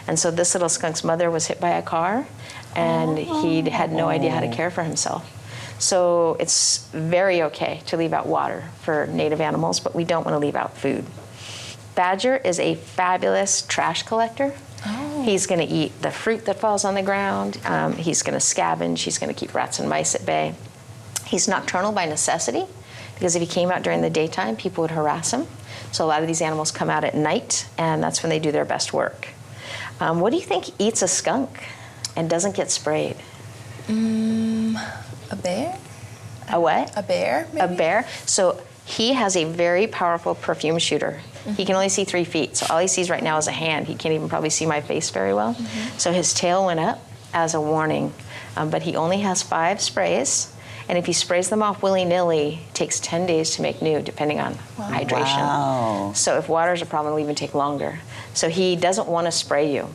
And so this little skunk's mother was hit by a car, and he had no idea how to care for himself. So it's very okay to leave out water for native animals, but we don't want to leave out food. Badger is a fabulous trash collector. He's going to eat the fruit that falls on the ground. He's going to scavenge. He's going to keep rats and mice at bay. He's nocturnal by necessity because if he came out during the daytime, people would harass him. So a lot of these animals come out at night, and that's when they do their best work. What do you think eats a skunk and doesn't get sprayed? A bear? A what? A bear, A maybe? bear. So he has a very powerful perfume shooter. He can only see 3 feet, so all he sees right now is a hand. He can't even probably see my face very well. So his tail went up as a warning, but he only has 5 sprays. And if he sprays them off willy-nilly, it takes 10 days to make new, depending on hydration. Wow. So if water is a problem, it'll even take longer. So he doesn't want to spray you.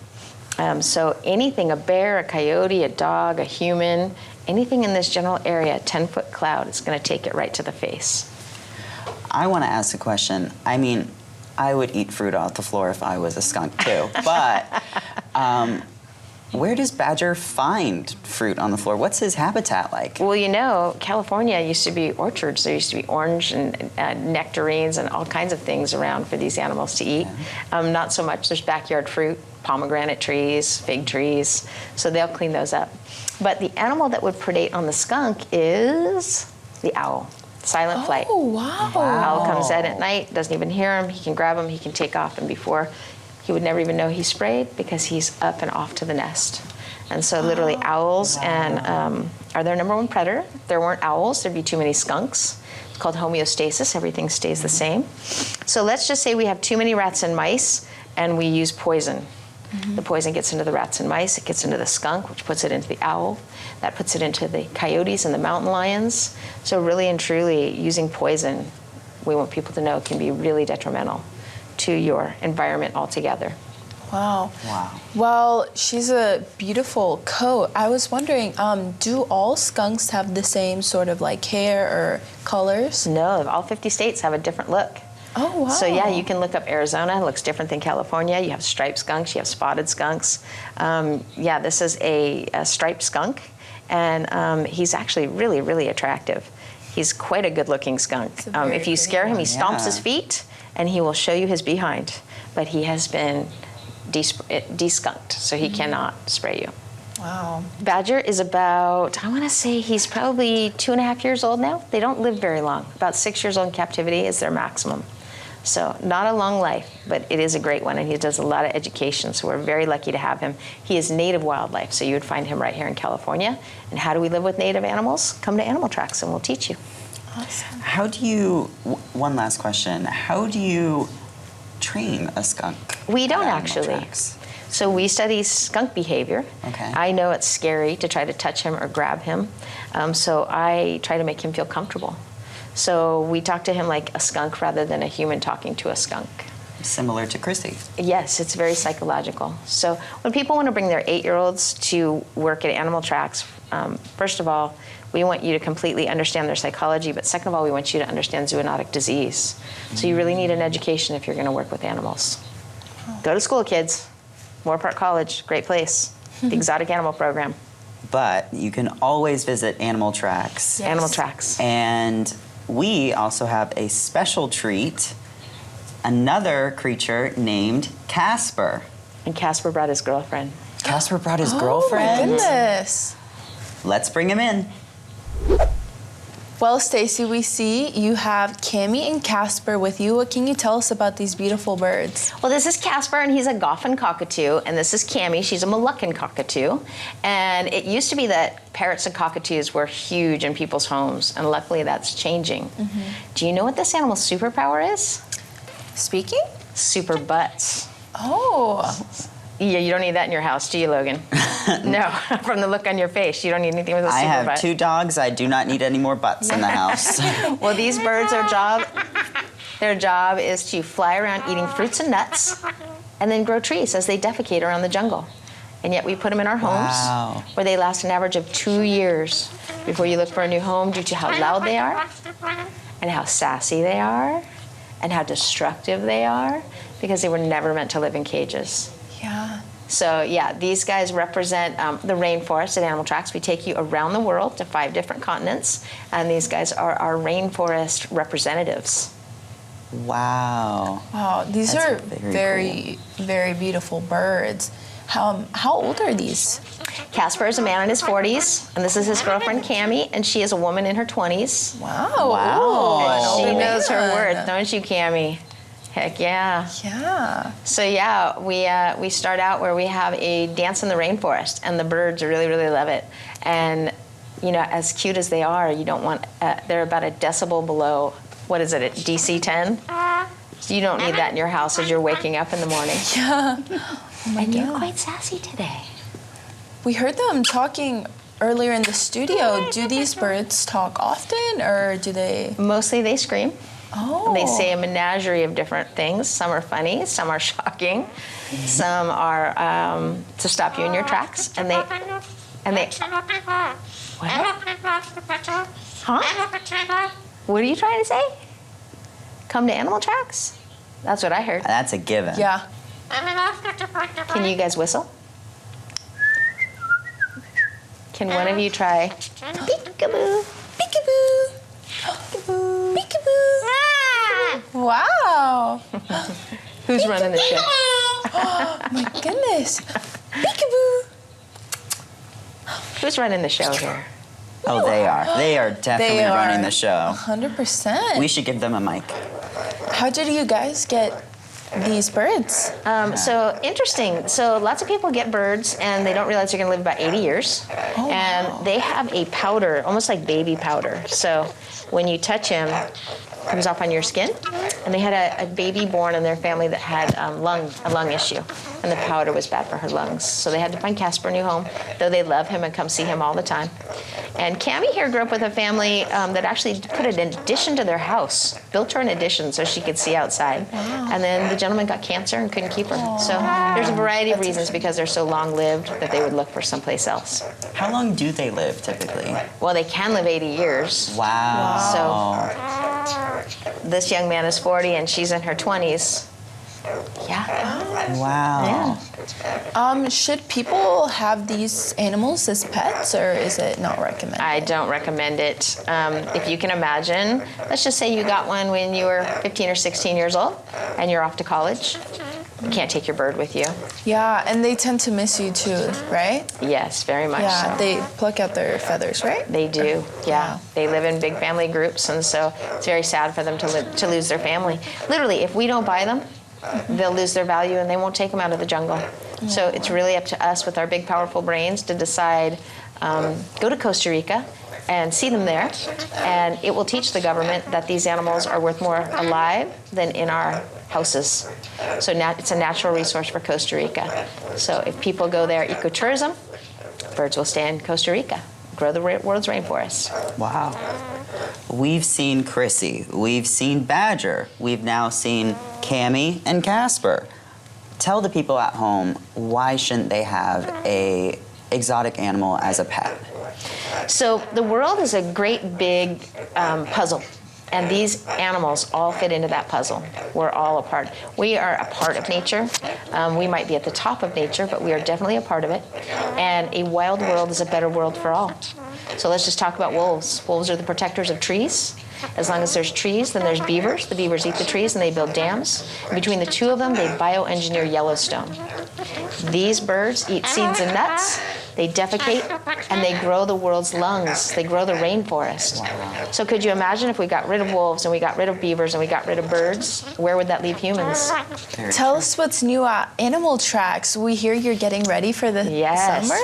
So anything, a bear, a coyote, a dog, a human, anything in this general area, 10-foot cloud, it's going to take it right to the face. I want to ask a question. I mean, I would eat fruit off the floor if I was a skunk too, but where does Badger find fruit on the floor? What's his habitat like? Well, you know, California used to be orchards. There used to be orange and nectarines and all kinds of things around for these animals to eat. Not so much. There's backyard fruit, pomegranate trees, fig trees, so they'll clean those up. But the animal that would predate on the skunk is the owl. Silent flight. Oh, wow. Owl comes in at night, doesn't even hear him. He can grab him, he can take off, and before he would never even know he's sprayed because he's up and off to the nest. And so literally owls and are their number 1 predator. If there weren't owls, there'd be too many skunks. It's called homeostasis. Everything stays the same. So let's just say we have too many rats and mice and we use poison. The poison gets into the rats and mice, it gets into the skunk, which puts it into the owl. That puts it into the coyotes and the mountain lions. So really and truly, using poison, we want people to know, can be really detrimental to your environment altogether. Wow. Wow. Well, she's a beautiful coat. I was wondering, do all skunks have the same sort of like hair or colors? No, all 50 states have a different look. Oh, wow. So yeah, you can look up Arizona. It looks different than California. You have striped skunks. You have spotted skunks. Yeah, this is a striped skunk, and he's actually really, really attractive. He's quite a good-looking skunk. If you scare him, he stomps his feet, and he will show you his behind. But he has been de-skunked, so he cannot spray you. Wow. Badger is about, I want to say he's probably 2.5 years old now. They don't live very long. About 6 years old in captivity is their maximum. So not a long life, but it is a great one, and he does a lot of education, so we're very lucky to have him. He is native wildlife, so you would find him right here in California. And how do we live with native animals? Come to Animal Tracks, and we'll teach you. Awesome. How do you, one last question, how do you train a skunk? We don't at Animal actually. Tracks? So we study skunk behavior. Okay. I know it's scary to try to touch him or grab him, so I try to make him feel comfortable. So we talk to him like a skunk rather than a human talking to a skunk. Similar to Chrissy. Yes, it's very psychological. So when people want to bring their 8-year-olds to work at Animal Tracks, first of all, we want you to completely understand their psychology, but second of all, we want you to understand zoonotic disease. So you really need an education if you're going to work with animals. Go to school, kids. Moorpark College, great place. The Exotic Animal Program. But you can always visit Animal Tracks. Yes. Animal Tracks. And we also have a special treat, another creature named Casper. And Casper brought his girlfriend. Casper brought his Oh, my girlfriend. goodness. Let's bring him in. Well, Stacy, we see you have Cammie and Casper with you. What can you tell us about these beautiful birds? Well, this is Casper, and he's a Goffin cockatoo, and this is Cammie. She's a Moluccan cockatoo. And it used to be that parrots and cockatoos were huge in people's homes, and luckily that's changing. Do you know what this animal's superpower is? Speaking? Super butts. Oh. Yeah, you don't need that in your house, do you, Logan? No, from the look on your face, you don't need anything with a super I have butt. 2 dogs. I do not need any more butts in the house. Well, these birds, their job is to fly around eating fruits and nuts and then grow trees as they defecate around the jungle. And yet we put them in our homes Wow. where they last an average of 2 years before you look for a new home due to how loud they are and how sassy they are and how destructive they are because they were never meant to live in cages. Yeah. So yeah, these guys represent the rainforest at Animal Tracks. We take you around the world to 5 different continents, and these guys are our rainforest representatives. Wow. Wow, these That's are very very beautiful birds. How old are these? Casper is a man in his 40s, and this is his girlfriend Cammie, and she is a woman in her 20s. Wow. Wow. She knows her man. worth, don't you, Cammie? Heck yeah. Yeah. So yeah, we start out where we have a dance in the rainforest, and the birds really, really love it. And you know, as cute as they are, you don't want. They're about a decibel below. What is it? At DC 10. You don't need that in your house as you're waking up in the morning. Yeah. And you're quite sassy today. We heard them talking earlier in the studio. Do these birds talk often, or do they? Mostly they scream. Oh. They say a menagerie of different things. Some are funny, some are shocking, some are to stop you in your tracks, and they. What? Huh? What are you trying to say? Come to Animal Tracks? That's what I heard. That's a given. Yeah. Can you guys whistle? Can one of you try? Peekaboo, peekaboo, peekaboo, peekaboo. Wow. Who's running the show? Oh my goodness. Peekaboo. Who's running the show here? Oh, they are. They are definitely They running are. the show. 100%. We should give them a mic. How did you guys get these birds? So interesting. So lots of people get birds and they don't realize they're going to live about 80 years. Oh, And wow. they have a powder, almost like baby powder. So when you touch him, it comes off on your skin. And they had a baby born in their family that had a lung issue. And the powder was bad for her lungs. So they had to find Casper a new home, though they love him and come see him all the time. And Cammie here grew up with a family that actually put an addition to their house, built her an addition so she could see outside. Wow. And then the gentleman got cancer and couldn't keep her. So there's a variety of reasons because they're so long-lived that they would look for someplace else. How long do they live typically? Well, they can live 80 years. Wow. So this young man is 40 and she's in her 20s. Yeah. Wow. Should people have these animals as pets, or is it not recommended? I don't recommend it. If you can imagine, let's just say you got one when you were 15 or 16 years old and you're off to college. You can't take your bird with you. Yeah, and they tend to miss you too, right? Yes, very much Yeah, so. they pluck out their feathers, right? They do, yeah. Wow. They live in big family groups, and so it's very sad for them to lose their family. Literally, if we don't buy them, they'll lose their value and they won't take them out of the jungle. So it's really up to us with our big, powerful brains to decide, go to Costa Rica and see them there, and it will teach the government that these animals are worth more alive than in our houses. So it's a natural resource for Costa Rica. So if people go there, ecotourism, birds will stay in Costa Rica, grow the world's rainforests. Wow. We've seen Chrissy. We've seen Badger. We've now seen Cammie and Casper. Tell the people at home, why shouldn't they have a exotic animal as a pet? So the world is a great big puzzle. And these animals all fit into that puzzle. We're all a part. We are a part of nature. We might be at the top of nature, but we are definitely a part of it. And a wild world is a better world for all. So let's just talk about wolves. Wolves are the protectors of trees. As long as there's trees, then there's beavers. The beavers eat the trees and they build dams. And between the two of them, they bioengineer Yellowstone. These birds eat seeds and nuts. They defecate and they grow the world's lungs. They grow the rainforest. Wow. So could you imagine if we got rid of wolves and we got rid of beavers and we got rid of birds? Where would that leave humans? Tell us what's new at Animal Tracks. We hear you're getting ready for the Yes. summer.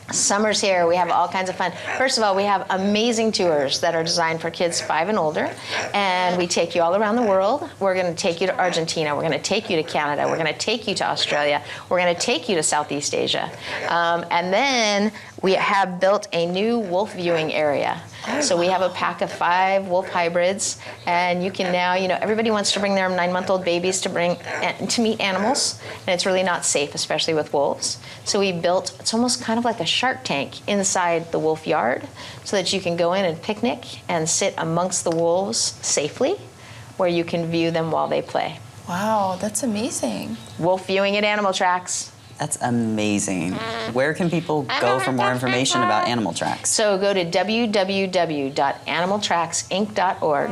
Summer's here. We have all kinds of fun. First of all, we have amazing tours that are designed for kids 5 and older, and we take you all around the world. We're going to take you to Argentina. We're going to take you to Canada. We're going to take you to Australia. We're going to take you to Southeast Asia. And then we have built a new wolf viewing area. So we have a pack of 5 wolf hybrids, and you can now, everybody wants to bring their 9-month-old babies to meet animals, and it's really not safe, especially with wolves. So we built, it's almost kind of like a Shark Tank inside the wolf yard, so that you can go in and picnic and sit amongst the wolves safely, where you can view them while they play. Wow, that's amazing. Wolf viewing at Animal Tracks. That's amazing. Where can people go for more information about Animal Tracks? So go to www.animaltracksinc.org,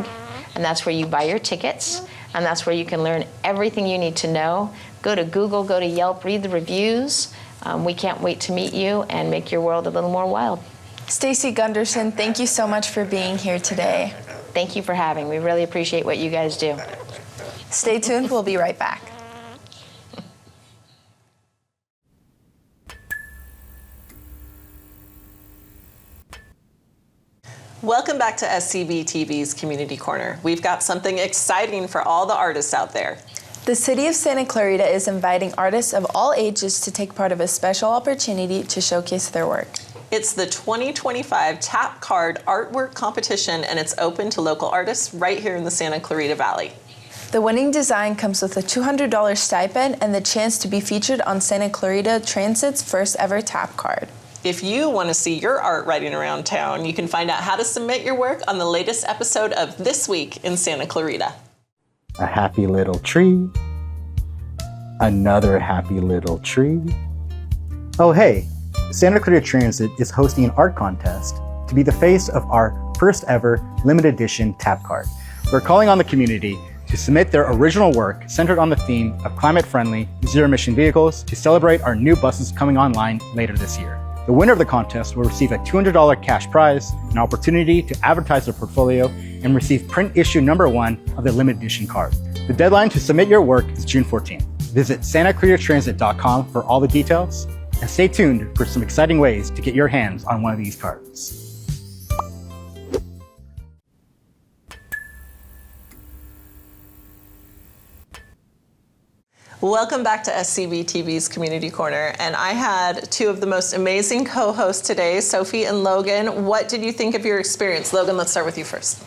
and that's where you buy your tickets, and that's where you can learn everything you need to know. Go to Google, go to Yelp, read the reviews. We can't wait to meet you and make your world a little more wild. Stacy Gunderson, thank you so much for being here today. Thank you for having me. We really appreciate what you guys do. Stay tuned. We'll be right back. Welcome back to SCVTV's Community Corner. We've got something exciting for all the artists out there. The City of Santa Clarita is inviting artists of all ages to take part of a special opportunity to showcase their work. It's the 2025 Tap Card Artwork Competition, and it's open to local artists right here in the Santa Clarita Valley. The winning design comes with a $200 stipend and the chance to be featured on Santa Clarita Transit's first ever Tap Card. If you want to see your art riding around town, you can find out how to submit your work on the latest episode of This Week in Santa Clarita. A happy little tree. Another happy little tree. Oh hey, Santa Clarita Transit is hosting an art contest to be the face of our first ever limited edition Tap Card. We're calling on the community to submit their original work centered on the theme of climate-friendly, zero-emission vehicles to celebrate our new buses coming online later this year. The winner of the contest will receive a $200 cash prize, an opportunity to advertise their portfolio, and receive print issue number 1 of the limited edition card. The deadline to submit your work is June 14th. Visit SantaClaritaTransit.com for all the details, and stay tuned for some exciting ways to get your hands on one of these cards. Welcome back to SCVTV's Community Corner, and I had two of the most amazing co-hosts today, Sophie and Logan. What did you think of your experience? Logan, let's start with you first.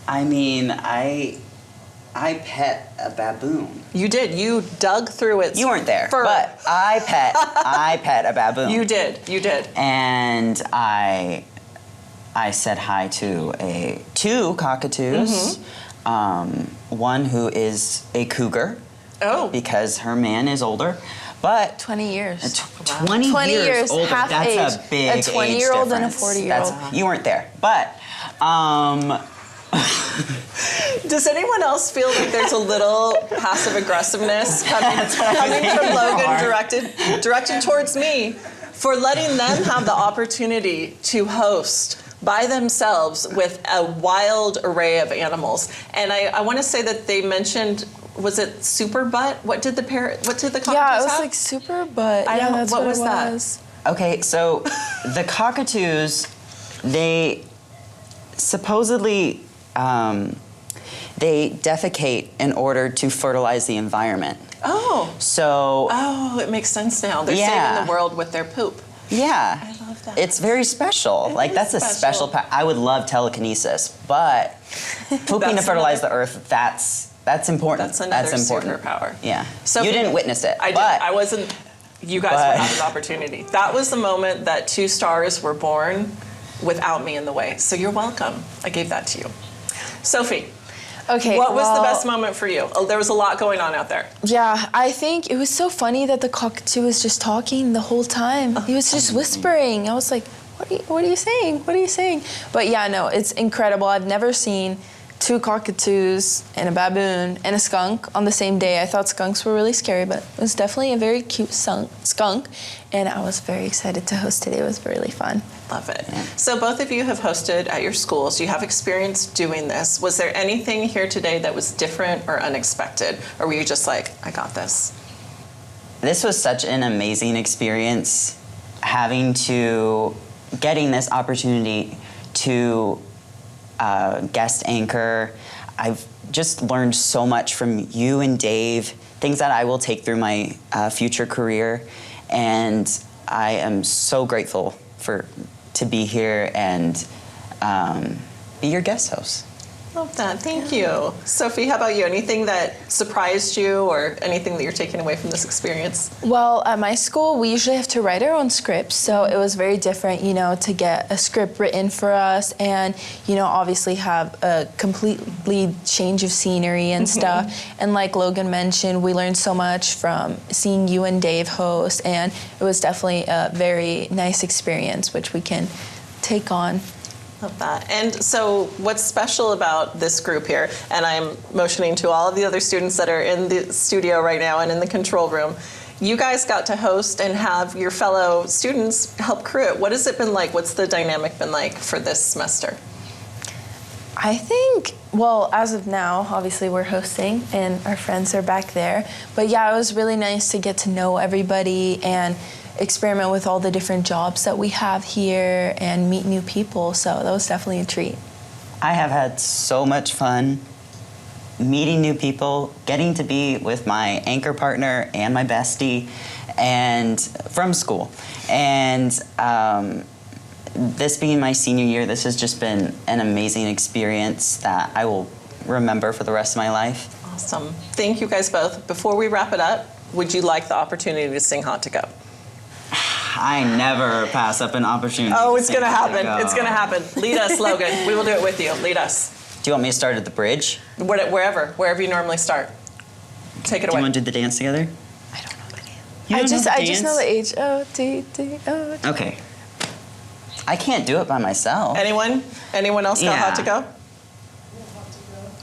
I mean, I pet a baboon. You did. You dug through its You weren't there, fur. but I pet a baboon. You did. You did. And I said hi to two cockatoos. One who is a cougar. Oh. Because her man is older. But 20 years. 20 years older. half That's age. a big A 20-year-old and a difference. 40-year-old. You weren't there. But Does anyone else feel like there's a little passive aggressiveness coming from Logan directed towards me for letting them have the opportunity to host by themselves with a wild array of animals? And I want to say that they mentioned, was it super butt? What did the cockatoos Yeah, it was have? like super butt. I Yeah, don't- that's what what was it that? was. okay, so the cockatoos, they supposedly they defecate in order to fertilize the environment. Oh. So Oh, it makes sense now. They're Yeah. saving the world with their poop. yeah, I love that. it's very special. Like is that's a special. special. I would love telekinesis, but pooping to That's fertilize another- the earth. That's important. That's another important. superpower. Yeah. So you didn't witness it. I did. but I wasn't. You guys would have an opportunity. That was the moment that 2 stars were born without me in the way. So you're welcome. I gave that to you. Sophie, Okay. what was the well, best moment for you? Oh, there was a lot going on out there. Yeah, I think it was so funny that the cockatoo was just talking the whole time. He was just whispering. I was like, what are you saying? What are you saying? But yeah, no, it's incredible. I've never seen 2 cockatoos and a baboon and a skunk on the same day. I thought skunks were really scary, but it was definitely a very cute skunk. And I was very excited to host today. It was really fun. Love it. So both of you have hosted at your schools. You have experience doing this. Was there anything here today that was different or unexpected? Or were you just like, I got this? This was such an amazing experience, getting this opportunity to guest anchor. I've just learned so much from you and Dave, things that I will take through my future career, and I am so grateful to be here and be your guest host. Love that. Thank you. Sophie, how about you? Anything that surprised you or anything that you're taking away from this experience? Well, at my school, we usually have to write our own scripts, so it was very different, to get a script written for us and, obviously have a completely change of scenery and stuff. And like Logan mentioned, we learned so much from seeing you and Dave host, and it was definitely a very nice experience, which we can take on. Love that. And so what's special about this group here, and I'm motioning to all of the other students that are in the studio right now and in the control room, you guys got to host and have your fellow students help crew it. What has it been like? What's the dynamic been like for this semester? I think, well, as of now, obviously we're hosting and our friends are back there. But yeah, it was really nice to get to know everybody and experiment with all the different jobs that we have here and meet new people. So that was definitely a treat. I have had so much fun meeting new people, getting to be with my anchor partner and my bestie, and from school. And this being my senior year, this has just been an amazing experience that I will remember for the rest of my life. Awesome. Thank you guys both. Before we wrap it up, would you like the opportunity to sing Hot to Go? I never pass up an opportunity. Oh, to it's sing gonna Hot to happen. Go. It's gonna happen. Lead us, Logan. We will do it with you. Lead us. Do you want me to start at the bridge? Wherever you normally start. Take it Do you away. want to do the dance together? I don't know the name. You don't know the I just know the dance? H-O-T-T-O. Okay. I can't do it by myself. Anyone? Anyone else got Yeah. Hot to Go?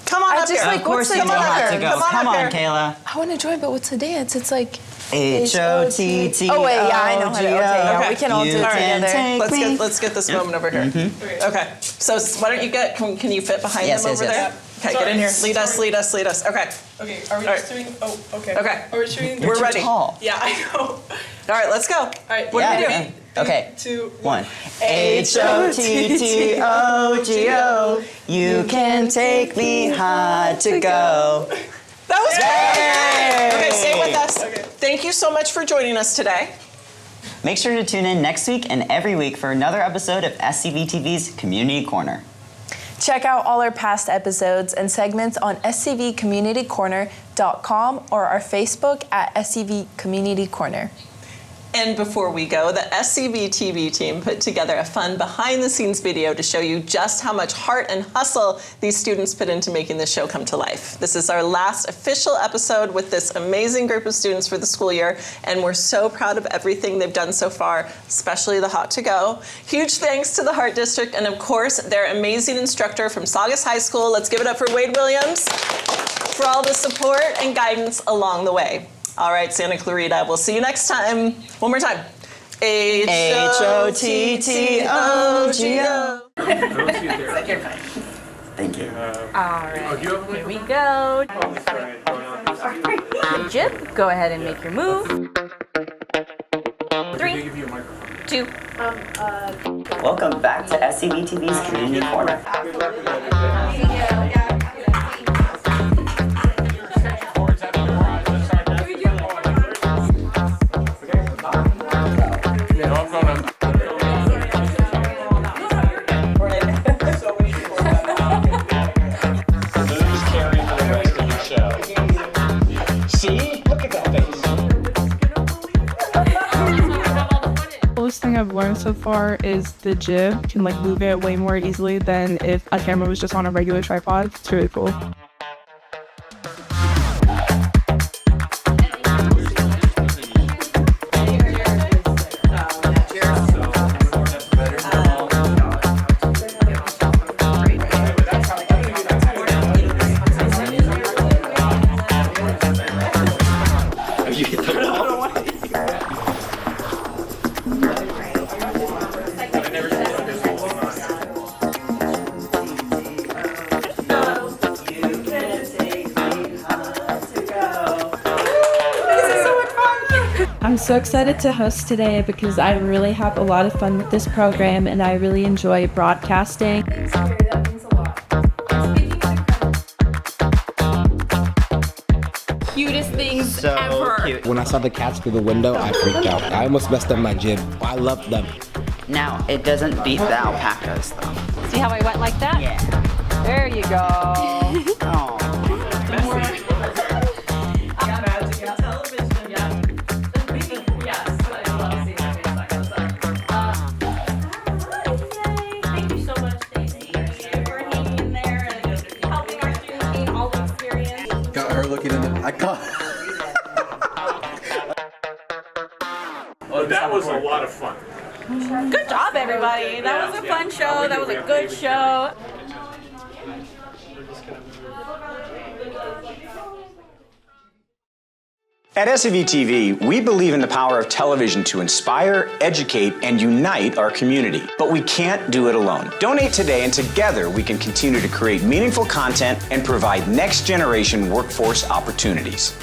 Come on I up just here. like, Of course what's you the know Hot to dance? Go. Come up on, here. Kayla. I want to join, but what's the dance? It's like H-O-T-T-O-G-O. Oh wait, yeah, I know how to. Okay, yeah, Okay. we can all do You it can together. take Let's get this moment over here. Okay. So why don't you get? Can you fit behind Yes, them yes, over yes. there? Okay, get in here. Lead us. Lead us. Lead us. Okay. Okay, are we All just right. doing? Oh, okay. Okay. Are we shooting? We're ready. Tall. Yeah, I know. All right, let's go. All right. What do we do? Yeah. Okay. 2, 1. H-O-T-T-O-G-O. You can take me hot to go. That was Yay! great. Okay, stay with us. Thank you so much for joining us today. Make sure to tune in next week and every week for another episode of SCVTV's Community Corner. Check out all our past episodes and segments on scvcommunitycorner.com or our Facebook at SCV Community Corner. And before we go, the SCVTV team put together a fun behind-the-scenes video to show you just how much heart and hustle these students put into making this show come to life. This is our last official episode with this amazing group of students for the school year, and we're so proud of everything they've done so far, especially the Hot to Go. Huge thanks to the Hart District and, of course, their amazing instructor from Saugus High School. Let's give it up for Wade Williams for all the support and guidance along the way. All right, Santa Clarita, we'll see you next time. One more time. H-O-T-T-O-G-O. Thank you. All right, here we go. Jip, go ahead and make your move. 3, 2. Welcome back to SCVTV's Community Corner. The coolest thing I've learned so far is the jib. You can like move it way more easily than if a camera was just on a regular tripod. It's really cool. I'm so excited to host today because I really have a lot of fun with this program and I really enjoy broadcasting. Cutest things So ever. cute. When I saw the cats through the window, I freaked out. I almost messed up my jib. I love them. Now, it doesn't beat the alpacas, though. See how I went like that? Yeah. There you go. Oh. Thank you so much, Stacey, for hanging in there and helping our students gain all the experience. Got her looking in the. I caught. That was a lot of fun. Good job, everybody. That was a fun show. That was a good show. At SCVTV, we believe in the power of television to inspire, educate, and unite our community. But we can't do it alone. Donate today, and together we can continue to create meaningful content and provide next-generation workforce opportunities.